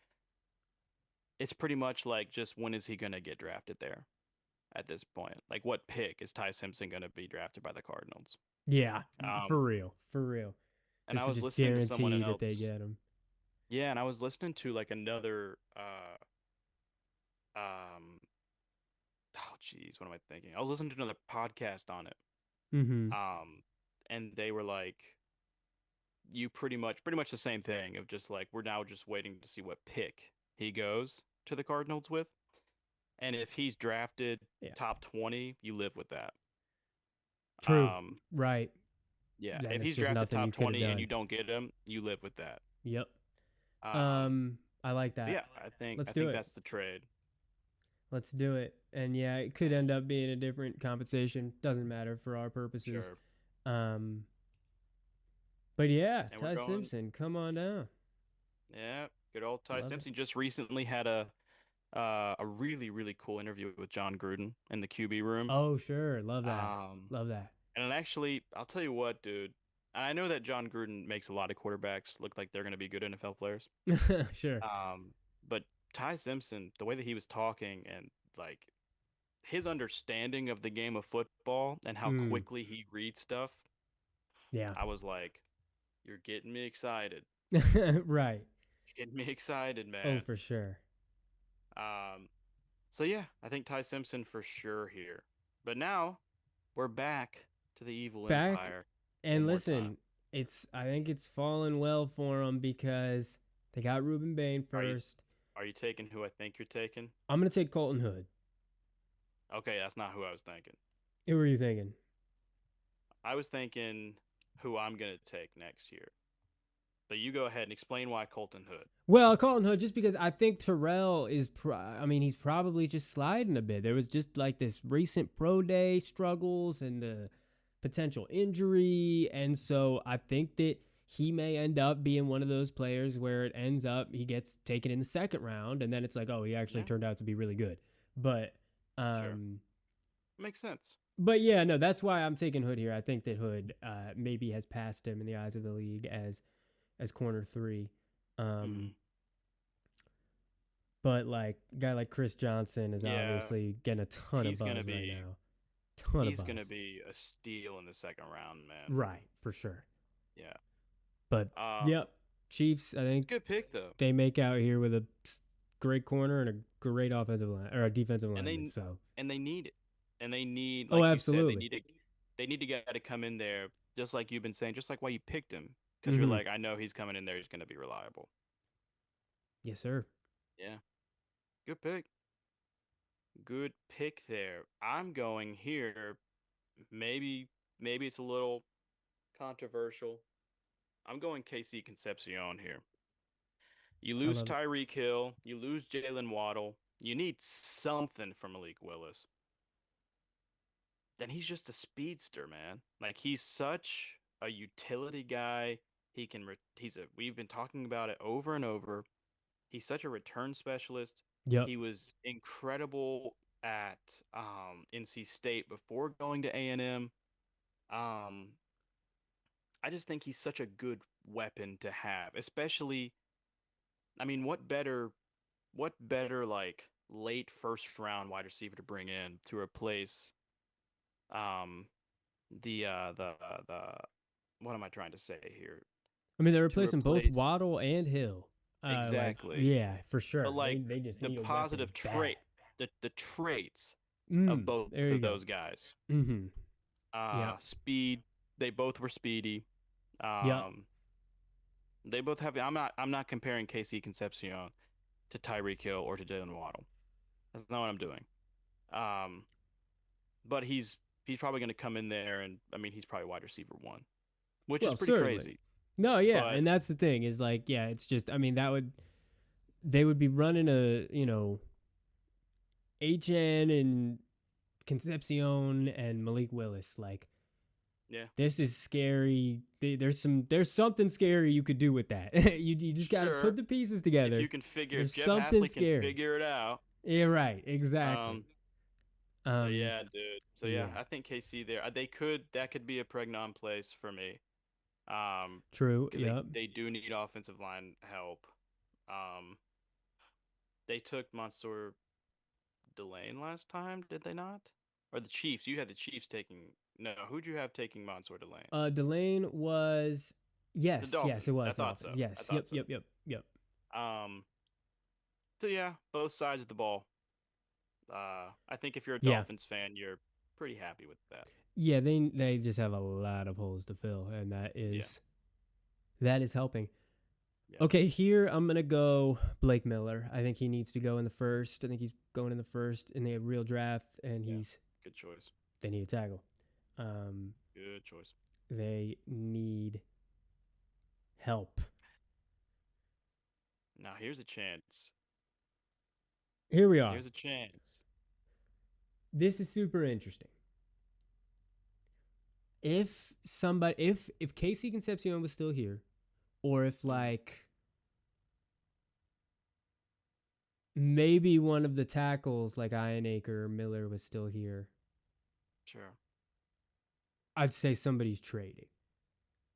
S1: it's pretty much like just when is he gonna get drafted there at this point? Like what pick is Ty Simpson gonna be drafted by the Cardinals?
S2: Yeah, for
S1: Um,
S2: real. For real.
S1: and
S2: This
S1: I
S2: would
S1: was
S2: just
S1: listening to someone
S2: guarantee that they
S1: else.
S2: get him.
S1: Yeah, and I was listening to like another um oh geez, what am I thinking? I was listening to another podcast on it.
S2: Mm-hmm.
S1: Um and they were like you pretty much the same thing of just like we're now just waiting to see what pick he goes to the Cardinals with. And if he's drafted
S2: Yeah.
S1: top 20, you live with that.
S2: True.
S1: Um
S2: Right.
S1: yeah,
S2: Then
S1: if
S2: it's
S1: he's
S2: just
S1: drafted
S2: nothing you
S1: top
S2: could have
S1: 20 and you
S2: done.
S1: don't get him, you live with that.
S2: Yep.
S1: Um
S2: I like
S1: But
S2: that.
S1: yeah, I
S2: Let's do
S1: think
S2: it.
S1: that's the trade.
S2: Let's do it. And yeah, it could end up being a different compensation. Doesn't matter for our purposes.
S1: Sure.
S2: Um, but yeah,
S1: And we're
S2: Ty
S1: going.
S2: Simpson, come on down.
S1: Yeah, good old Ty
S2: Love it.
S1: Simpson just recently had a really really cool interview with John Gruden in the QB room.
S2: Oh, sure. Love that.
S1: Um,
S2: Love that.
S1: and actually, I'll tell you what, dude. I know that John Gruden makes a lot of quarterbacks look like they're going to be good NFL players.
S2: Sure.
S1: Um, but Ty Simpson, the way that he was talking and like his understanding of the game of football and how
S2: Mm,
S1: quickly he reads stuff,
S2: yeah.
S1: I was like, "You're getting me excited.
S2: Right.
S1: You're getting me excited,
S2: Oh,
S1: man."
S2: for sure.
S1: Um, so yeah, I think Ty Simpson for sure here. But now we're back to the evil
S2: Back
S1: empire one
S2: and
S1: more time.
S2: listen, I think it's fallen well for them because they got Ruben Bain
S1: Are you
S2: first.
S1: are you taking who I think you're taking?
S2: I'm gonna take Colton Hood.
S1: Okay, that's not who I was thinking.
S2: Who were you thinking?
S1: I was thinking who I'm gonna take next year. But you go ahead and explain why Colton Hood.
S2: Well, Colton Hood, just because I think Terrell is, I mean, he's probably just sliding a bit. There was just like this recent pro day struggles and the potential injury. And so I think that he may end up being one of those players where it ends up he gets taken in the second round. And then it's like, oh, he actually
S1: Yeah,
S2: turned out to be really good. But,
S1: sure.
S2: um,
S1: Makes sense.
S2: but yeah, no, that's why I'm taking Hood here. I think that Hood maybe has passed him in the eyes of the league as corner three. Um,
S1: Hmm.
S2: But like a guy like Chris Johnson is
S1: Yeah,
S2: obviously getting a ton of
S1: he's gonna
S2: buzz right
S1: be
S2: now. Ton of
S1: he's gonna
S2: buzz.
S1: be a steal in the second round, man.
S2: Right, for sure.
S1: Yeah.
S2: But
S1: Um,
S2: yep, Chiefs, I think
S1: good pick though.
S2: they make out here with a great corner and a great offensive line or a defensive
S1: And
S2: lineman.
S1: they
S2: So,
S1: and they need it. And they need,
S2: oh,
S1: like you said,
S2: absolutely.
S1: they need a guy to come in there, just like you've been saying, just like why you picked him, because you're
S2: Mm-hmm.
S1: like, I know he's coming in there, he's gonna be reliable.
S2: Yes, sir.
S1: Yeah, good pick. Good pick there. I'm going here. Maybe it's a little controversial. I'm going KC Concepcion here. You
S2: I
S1: lose
S2: love it.
S1: Tyreek Hill, you lose Jalen Waddle. You need something from Malik Willis. Then he's just a speedster, man. Like he's such a utility guy. We've been talking about it over and over. He's such a return specialist.
S2: Yep.
S1: He was incredible at NC State before going to A&M. Um, I just think he's such a good weapon to have, especially. I mean, what better like late first round wide receiver to bring in to replace um the what am I trying to say here?
S2: I mean, they're
S1: To
S2: replacing both
S1: replace
S2: Waddle and Hill. Like,
S1: exactly,
S2: yeah, for
S1: but
S2: sure.
S1: like
S2: They just
S1: the
S2: need a weapon
S1: positive
S2: bad.
S1: the traits of
S2: Mm,
S1: both
S2: there you
S1: of
S2: go.
S1: those guys.
S2: Mm-hmm. Yep.
S1: Speed. They both were speedy.
S2: Yep.
S1: Um, they both have. I'm not comparing KC Concepcion to Tyreek Hill or to Jalen Waddle. That's not what I'm doing. Um, but he's probably going to come in there, and I mean he's probably wide receiver one, which is
S2: Well,
S1: pretty
S2: certainly.
S1: crazy.
S2: No, yeah,
S1: But
S2: and that's the thing is like, yeah, it's just, I mean, they would be running a, HN and Concepcion and Malik Willis. Like,
S1: yeah,
S2: this is scary. There's something scary you could do with that. You just got to put
S1: sure.
S2: the pieces
S1: If
S2: together.
S1: you can figure, if
S2: There's
S1: Jeff
S2: something
S1: Hasley can
S2: scary.
S1: figure it out,
S2: Yeah, right. Exactly.
S1: um, but
S2: Um,
S1: yeah, dude. So yeah,
S2: yeah.
S1: I think KC there. That could be a pregnon place for me.
S2: True.
S1: Because
S2: Yep.
S1: they do need offensive line help. Um, they took Mansour Delane last time, did they not? Or the Chiefs? You had the Chiefs taking. No, who'd you have taking Mansour Delane?
S2: Delane was
S1: The
S2: yes, it
S1: Dolphins. I
S2: was
S1: thought
S2: Dolphins.
S1: so. I
S2: Yes. Yep.
S1: thought so.
S2: Yep. Yep. Yep.
S1: Um, so yeah, both sides of the ball. I think if you're a
S2: Yeah.
S1: Dolphins fan, you're pretty happy with that.
S2: Yeah, they just have a lot of holes to fill, and
S1: Yeah,
S2: that is helping.
S1: yeah,
S2: Okay, here I'm gonna go Blake Miller. I think he needs to go in the first. I think he's going in the first in the real draft, and
S1: yeah. Good choice.
S2: they need a tackle. Um,
S1: Good choice.
S2: they need help.
S1: Now here's a chance.
S2: Here we are.
S1: Here's a chance.
S2: This is super interesting. If Casey Concepcion was still here, or if like maybe one of the tackles like Ionaker or Miller was still here,
S1: Sure.
S2: I'd say somebody's trading.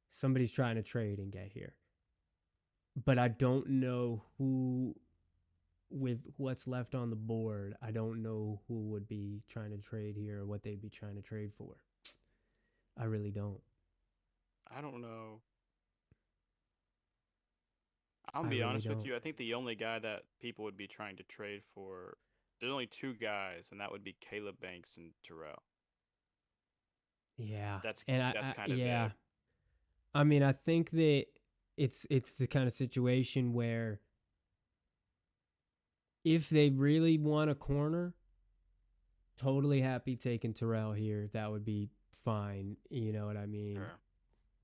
S2: Somebody's trying to trade and get here. But I don't know who, with what's left on the board, I don't know who would be trying to trade here or what they'd be trying to trade for. I really don't.
S1: I don't know. I'll
S2: I
S1: be
S2: really
S1: honest with
S2: don't.
S1: you. I think the only guy that people would be trying to trade for, there's only two guys, and that would be Caleb Banks and Terrell.
S2: Yeah.
S1: That's
S2: And
S1: that's
S2: I
S1: kind of
S2: yeah.
S1: it.
S2: I mean, I think that it's the kind of situation where if they really want a corner, totally happy taking Terrell here. That would be fine. You know what I mean?
S1: Sure.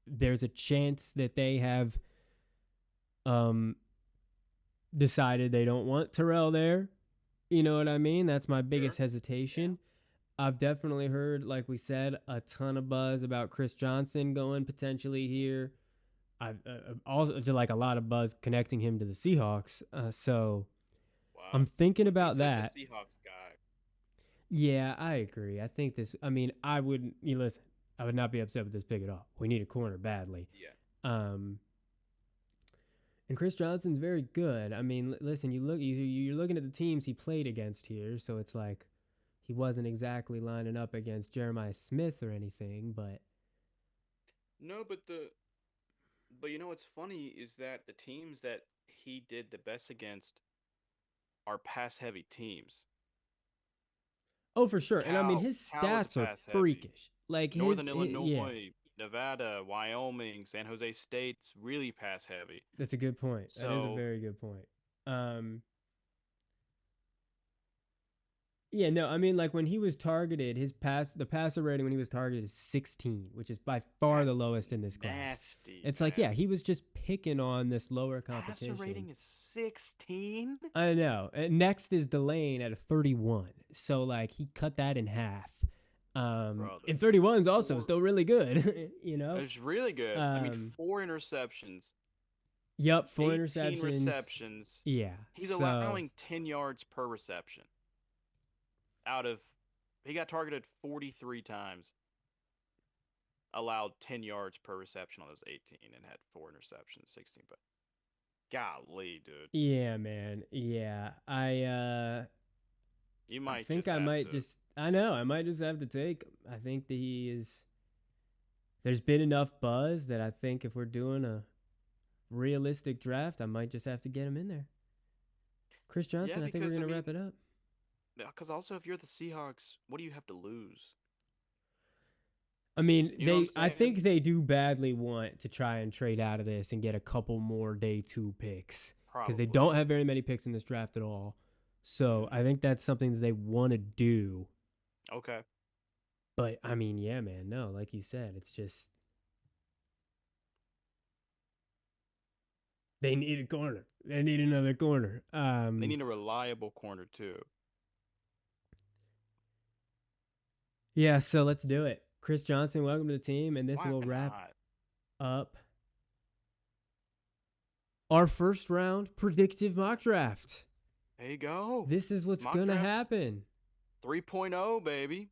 S2: There's a chance that they have um decided they don't want Terrell there. You know what I mean? That's my biggest
S1: Sure.
S2: hesitation. I've definitely heard, like we said, a ton of buzz about Chris Johnson going potentially here. I've also just like a lot of buzz connecting him to the Seahawks. So
S1: Wow.
S2: I'm thinking
S1: He's
S2: about
S1: such a
S2: that.
S1: Seahawks guy.
S2: Yeah, I agree. I think this. I mean, I wouldn't. You listen. I would not be upset with this pick at all. We need a corner badly.
S1: Yeah.
S2: Um, and Chris Johnson's very good. I mean, listen. You're looking at the teams he played against here, so it's like he wasn't exactly lining up against Jeremiah Smith or anything, but
S1: No, but you know what's funny is that the teams that he did the best against are pass heavy teams.
S2: oh, for sure. And I mean,
S1: Cal
S2: his
S1: Cal is a
S2: stats are
S1: pass heavy.
S2: freakish. Like
S1: Northern
S2: yeah,
S1: Illinois, Nevada, Wyoming, San Jose State's really pass heavy.
S2: that's a good point. That is a
S1: So
S2: very good point. Um, Yeah, no, I mean like when he was targeted, the passer rating when he was targeted is 16, which is by far the
S1: that's
S2: lowest in this class.
S1: nasty,
S2: It's like, yeah,
S1: man.
S2: he was just picking on this lower
S1: Passer
S2: competition.
S1: rating is 16?
S2: I know. And next is Delane at a 31. So like he cut that in half.
S1: Brother.
S2: And 31 is also still really good, you know?
S1: It's really good. I mean,
S2: Um,
S1: 4 interceptions,
S2: yep, 4
S1: 18
S2: interceptions.
S1: receptions.
S2: Yeah.
S1: He's
S2: So,
S1: allowing 10 yards per reception. He got targeted 43 times, allowed 10 yards per reception on those 18, and had 4 interceptions, 16. But golly, dude,
S2: yeah, man. Yeah.
S1: you
S2: I
S1: might
S2: think
S1: just
S2: I
S1: have
S2: might
S1: to.
S2: just I know, I might just have to take him. I think that he is there's been enough buzz that I think if we're doing a realistic draft, I might just have to get him in there. Chris
S1: Yeah,
S2: Johnson, I think we're
S1: because I
S2: going to wrap
S1: mean,
S2: it up.
S1: because also if you're the Seahawks, what do you have to lose?
S2: I mean,
S1: You know what I'm
S2: I
S1: saying?
S2: think they do badly want to try and trade out of this and get a couple more day 2 picks because they
S1: Probably.
S2: don't have very many picks in this draft at all. So, I think that's something that they want to do.
S1: Okay.
S2: But I mean, yeah, man, no, like you said, it's just they need a corner. They need another corner.
S1: They need a reliable corner too.
S2: Yeah, so let's do it. Chris Johnson, welcome to the team, and this
S1: Why
S2: will wrap
S1: not?
S2: up our first round predictive mock draft.
S1: There you go.
S2: This is what's
S1: Mock
S2: going to
S1: draft
S2: happen.
S1: 3.0, baby.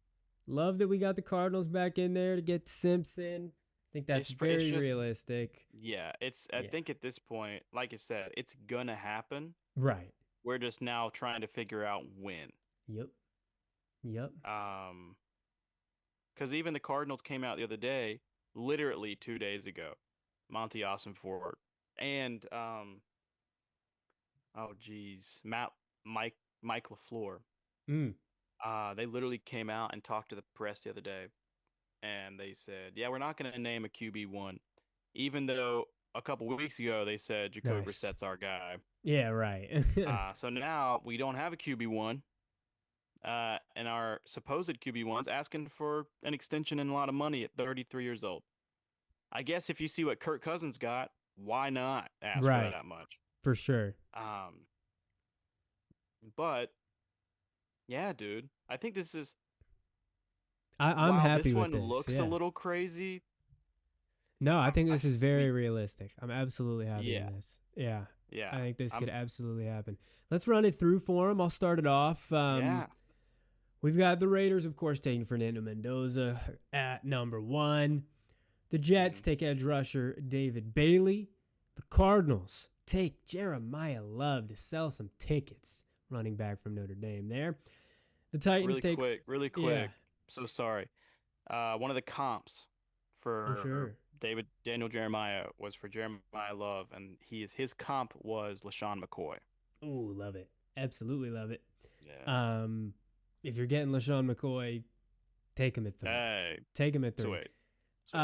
S2: Love that we got the Cardinals back in there to get Simpson. I think that's
S1: It's
S2: very
S1: just
S2: realistic.
S1: yeah. I think at this point, like I said, it's gonna happen.
S2: Right.
S1: We're just now trying to figure out when.
S2: Yep. Yep.
S1: Because even the Cardinals came out the other day, literally 2 days ago. Monty Ossenfort and oh geez, Mike LaFleur.
S2: Mm.
S1: They literally came out and talked to the press the other day, and they said, "Yeah, we're not going to name a QB1, even though a couple weeks ago they said Jacoby
S2: Nice.
S1: Brissett's our guy."
S2: Yeah, right.
S1: So now we don't have a QB1, and our supposed QB1's asking for an extension and a lot of money at 33 years old. I guess if you see what Kirk Cousins got, why not ask for
S2: Right.
S1: that much?
S2: For sure.
S1: Um, but yeah, dude, I think this is
S2: I'm
S1: while
S2: happy
S1: this
S2: with
S1: one
S2: this.
S1: looks a
S2: Yeah.
S1: little crazy.
S2: No, I think
S1: I
S2: this is
S1: we
S2: very realistic. I'm absolutely happy
S1: yeah
S2: in this. Yeah.
S1: yeah
S2: I think this could
S1: I'm
S2: absolutely happen. Let's run it through for him. I'll start it off.
S1: yeah.
S2: We've got the Raiders, of course, taking Fernando Mendoza at number one. The Jets
S1: Mhm.
S2: take edge rusher David Bailey. The Cardinals take Jeremiah Love to sell some tickets. Running back from Notre Dame there. The Titans take,
S1: Really
S2: yeah,
S1: quick. So sorry. One of the comps
S2: oh,
S1: for
S2: sure.
S1: Daniel Jeremiah was for Jeremiah Love, and his comp was LaShawn McCoy.
S2: Ooh, love it. Absolutely love it.
S1: Yeah.
S2: Um, if you're getting LaShawn McCoy, take him at three.
S1: Hey,
S2: Take him at three.
S1: sweet, sweet.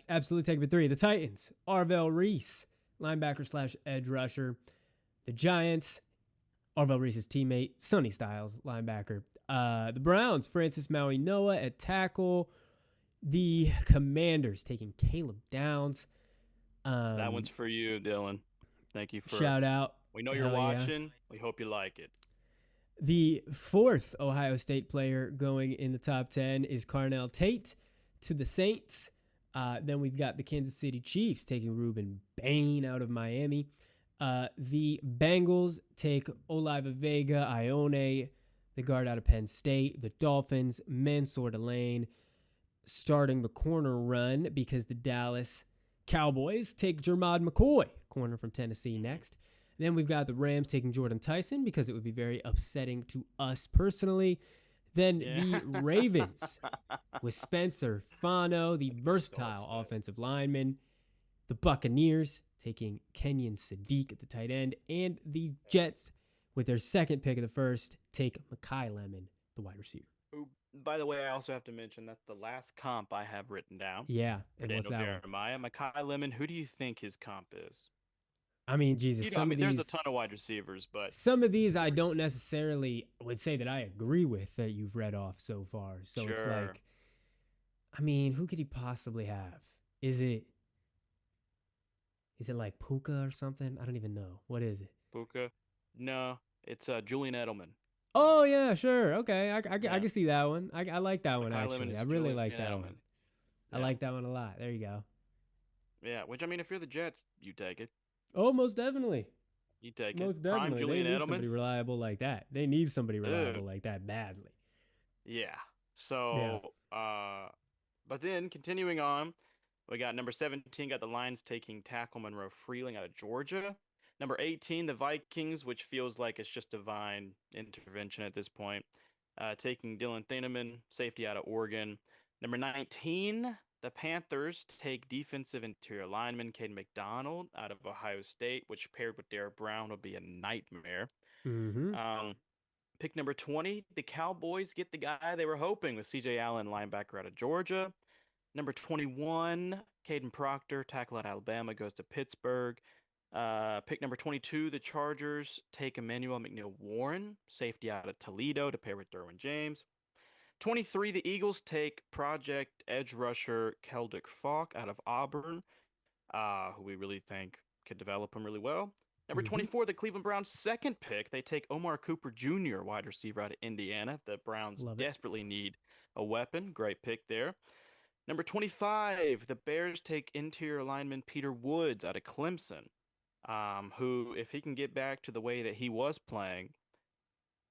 S2: Absolutely take him at three. The Titans, Arvell Reese, linebacker slash edge rusher. The Giants, Arvell Reese's teammate, Sonny Styles, linebacker. The Browns, Francis Maui Noah at tackle. The Commanders taking Caleb Downs.
S1: That one's
S2: Um,
S1: for you, Dylan. Thank you for.
S2: Shout out.
S1: We know you're
S2: Hell yeah.
S1: watching. We hope you like it.
S2: The fourth Ohio State player going in the top 10 is Carnell Tate to the Saints. Then we've got the Kansas City Chiefs taking Ruben Bain out of Miami. The Bengals take Oliva Vega Ione, the guard out of Penn State. The Dolphins, Mansour Delane, starting the corner run because the Dallas Cowboys take Jermod McCoy, corner from Tennessee,
S1: Mhm.
S2: next. Then we've got the Rams taking Jordan Tyson because it would be very upsetting to us personally. Then
S1: Yeah.
S2: the Ravens with Spencer Fano, the
S1: I'd be so
S2: versatile
S1: upset.
S2: offensive lineman. The Buccaneers taking Kenyon Sadiq at the tight end. And the Jets, with their second pick of the first, take Makai Lemon, the wide receiver.
S1: Who, by the way, I also have to mention that's the last comp I have written down
S2: Yeah,
S1: for
S2: and what's
S1: Daniel
S2: that one?
S1: Jeremiah. Makai Lemon, who do you think his comp is?
S2: I mean, Jesus,
S1: You know, I mean, there's a ton of wide receivers, but
S2: I
S1: there's
S2: don't necessarily would say that I agree with that you've read off so far. So it's
S1: sure
S2: like, I mean, who could he possibly have? Is it like Puka or something? I don't even know. What is it?
S1: Puka. No, it's Julian Edelman.
S2: Oh yeah, sure. Okay, I
S1: Yeah,
S2: can see that one. I like that one
S1: Makai Lemon
S2: actually. I
S1: is
S2: really
S1: Julian
S2: like that one.
S1: Edelman.
S2: I
S1: Yeah,
S2: like that one a lot. There you go.
S1: yeah. Which I mean, if you're the Jets, you take it.
S2: Oh, most definitely.
S1: You take it.
S2: Most
S1: Prime
S2: definitely. They
S1: Julian
S2: need
S1: Edelman.
S2: somebody reliable like that. They need somebody reliable
S1: Dude.
S2: like that badly.
S1: Yeah.
S2: Yeah.
S1: So, but then continuing on, we got number 17, got the Lions taking tackle Monroe Freeling out of Georgia. Number 18, the Vikings, which feels like it's just divine intervention at this point, taking Dylan Thieneman, safety out of Oregon. Number 19, the Panthers take defensive interior lineman Caden McDonald out of Ohio State, which paired with Derek Brown would be a nightmare.
S2: Mm-hmm.
S1: Um, Pick number 20, the Cowboys get the guy they were hoping with CJ Allen, linebacker out of Georgia. Number 21, Caden Proctor, tackle at Alabama, goes to Pittsburgh. Pick number 22, the Chargers take Emmanuel McNeil Warren, safety out of Toledo, to pair with Derwin James. 23, the Eagles take project edge rusher Keldrick Falk out of Auburn, who we really think could develop him really well. Number
S2: Mm-hmm.
S1: 24, the Cleveland Browns' second pick. They take Omar Cooper Jr., wide receiver out of Indiana. The Browns
S2: Love it.
S1: desperately need a weapon. Great pick there. Number 25, the Bears take interior lineman Peter Woods out of Clemson, who, if he can get back to the way that he was playing,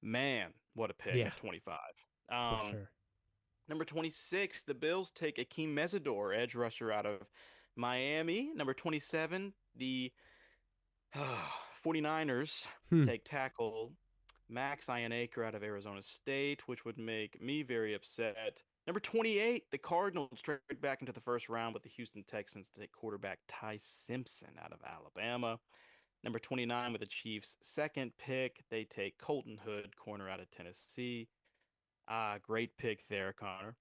S1: man, what a pick
S2: Yeah,
S1: at 25.
S2: for
S1: Um,
S2: sure.
S1: Number 26, the Bills take Akeem Mesidor, edge rusher out of Miami. Number 27, the 49ers
S2: Hmm.
S1: take tackle Max Ionacre out of Arizona State, which would make me very upset. Number 28, the Cardinals trade back into the first round with the Houston Texans to take quarterback Ty Simpson out of Alabama. Number 29, with the Chiefs' second pick, they take Colton Hood, corner out of Tennessee. Great pick there, Connor.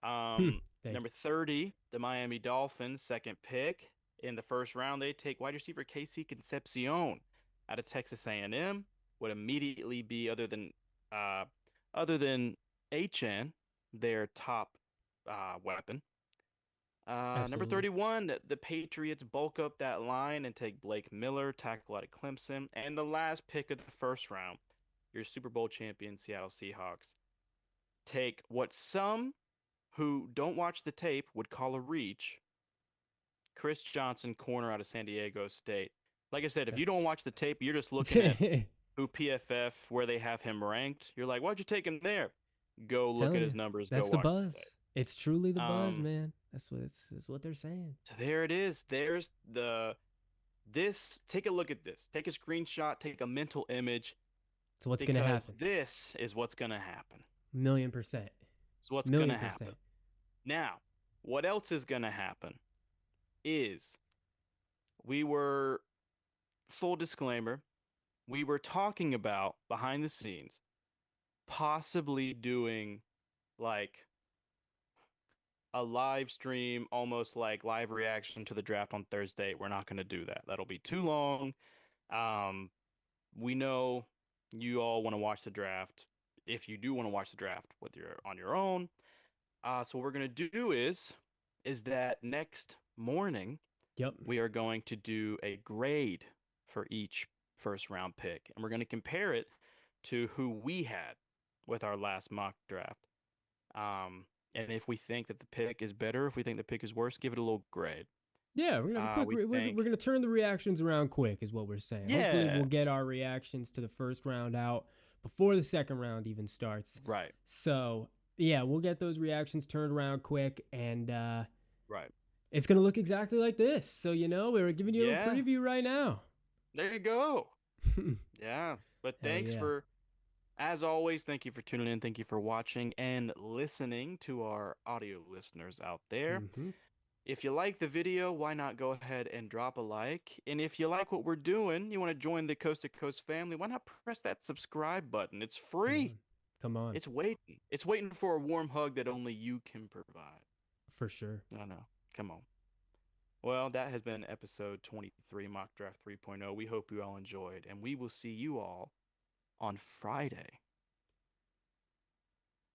S2: Hmm. Thank
S1: Number
S2: you.
S1: 30, the Miami Dolphins, second pick. In the first round, they take wide receiver Casey Concepcion out of Texas A&M. Would immediately be uh, other than HN, their top weapon. Number
S2: Absolutely.
S1: 31, the Patriots bulk up that line and take Blake Miller, tackle out of Clemson. And the last pick of the first round, your Super Bowl champion Seattle Seahawks take what some who don't watch the tape would call a reach, Chris Johnson, corner out of San Diego State. Like I said, if you don't
S2: That's
S1: watch the tape, you're just looking at who PFF, where they have him ranked. You're like, why'd you take him there? Go look at
S2: telling
S1: his
S2: you.
S1: numbers. Go
S2: That's the
S1: watch the tape.
S2: buzz. It's truly the buzz,
S1: Um,
S2: man. That's what they're saying.
S1: so there it is. There's the this. Take a look at this. Take a screenshot. Take a mental image
S2: So what's gonna
S1: because
S2: happen?
S1: this is what's gonna happen.
S2: $1,000,000%.
S1: It's what's gonna
S2: Million
S1: happen.
S2: percent.
S1: Now, what else is gonna happen is we were full disclaimer. We were talking about behind the scenes possibly doing like a live stream, almost like live reaction to the draft on Thursday. We're not going to do that. That'll be too long. Um, we know you all want to watch the draft. If you do want to watch the draft with your on your own, so what we're going to do is that next morning
S2: Yep.
S1: we are going to do a grade for each first round pick, and we're going to compare it to who we had with our last mock draft. And if we think that the pick is better, if we think the pick is worse, give it a little grade.
S2: Yeah, we're gonna have a quick.
S1: We
S2: We're
S1: think,
S2: gonna turn the reactions around quick, is what we're saying. Hopefully,
S1: yeah,
S2: we'll get our reactions to the first round out before the second round even starts.
S1: right,
S2: So yeah, we'll get those reactions turned around quick, and
S1: right,
S2: it's gonna look exactly like this. So we're giving you a little
S1: yeah.
S2: preview right now.
S1: There you go. Yeah, but
S2: Hell
S1: thanks
S2: yeah.
S1: for, as always, thank you for tuning in. Thank you for watching and listening to our audio listeners out there.
S2: Mm-hmm.
S1: If you like the video, why not go ahead and drop a like? And if you like what we're doing, you want to join the Coast to Coast family, why not press that subscribe button? It's
S2: Come
S1: free.
S2: on. Come on.
S1: It's waiting. It's waiting for a warm hug that only you can provide.
S2: For sure.
S1: I know. Come on. Well, that has been episode 23, Mock Draft 3.0. We hope you all enjoyed, and we will see you all on Friday.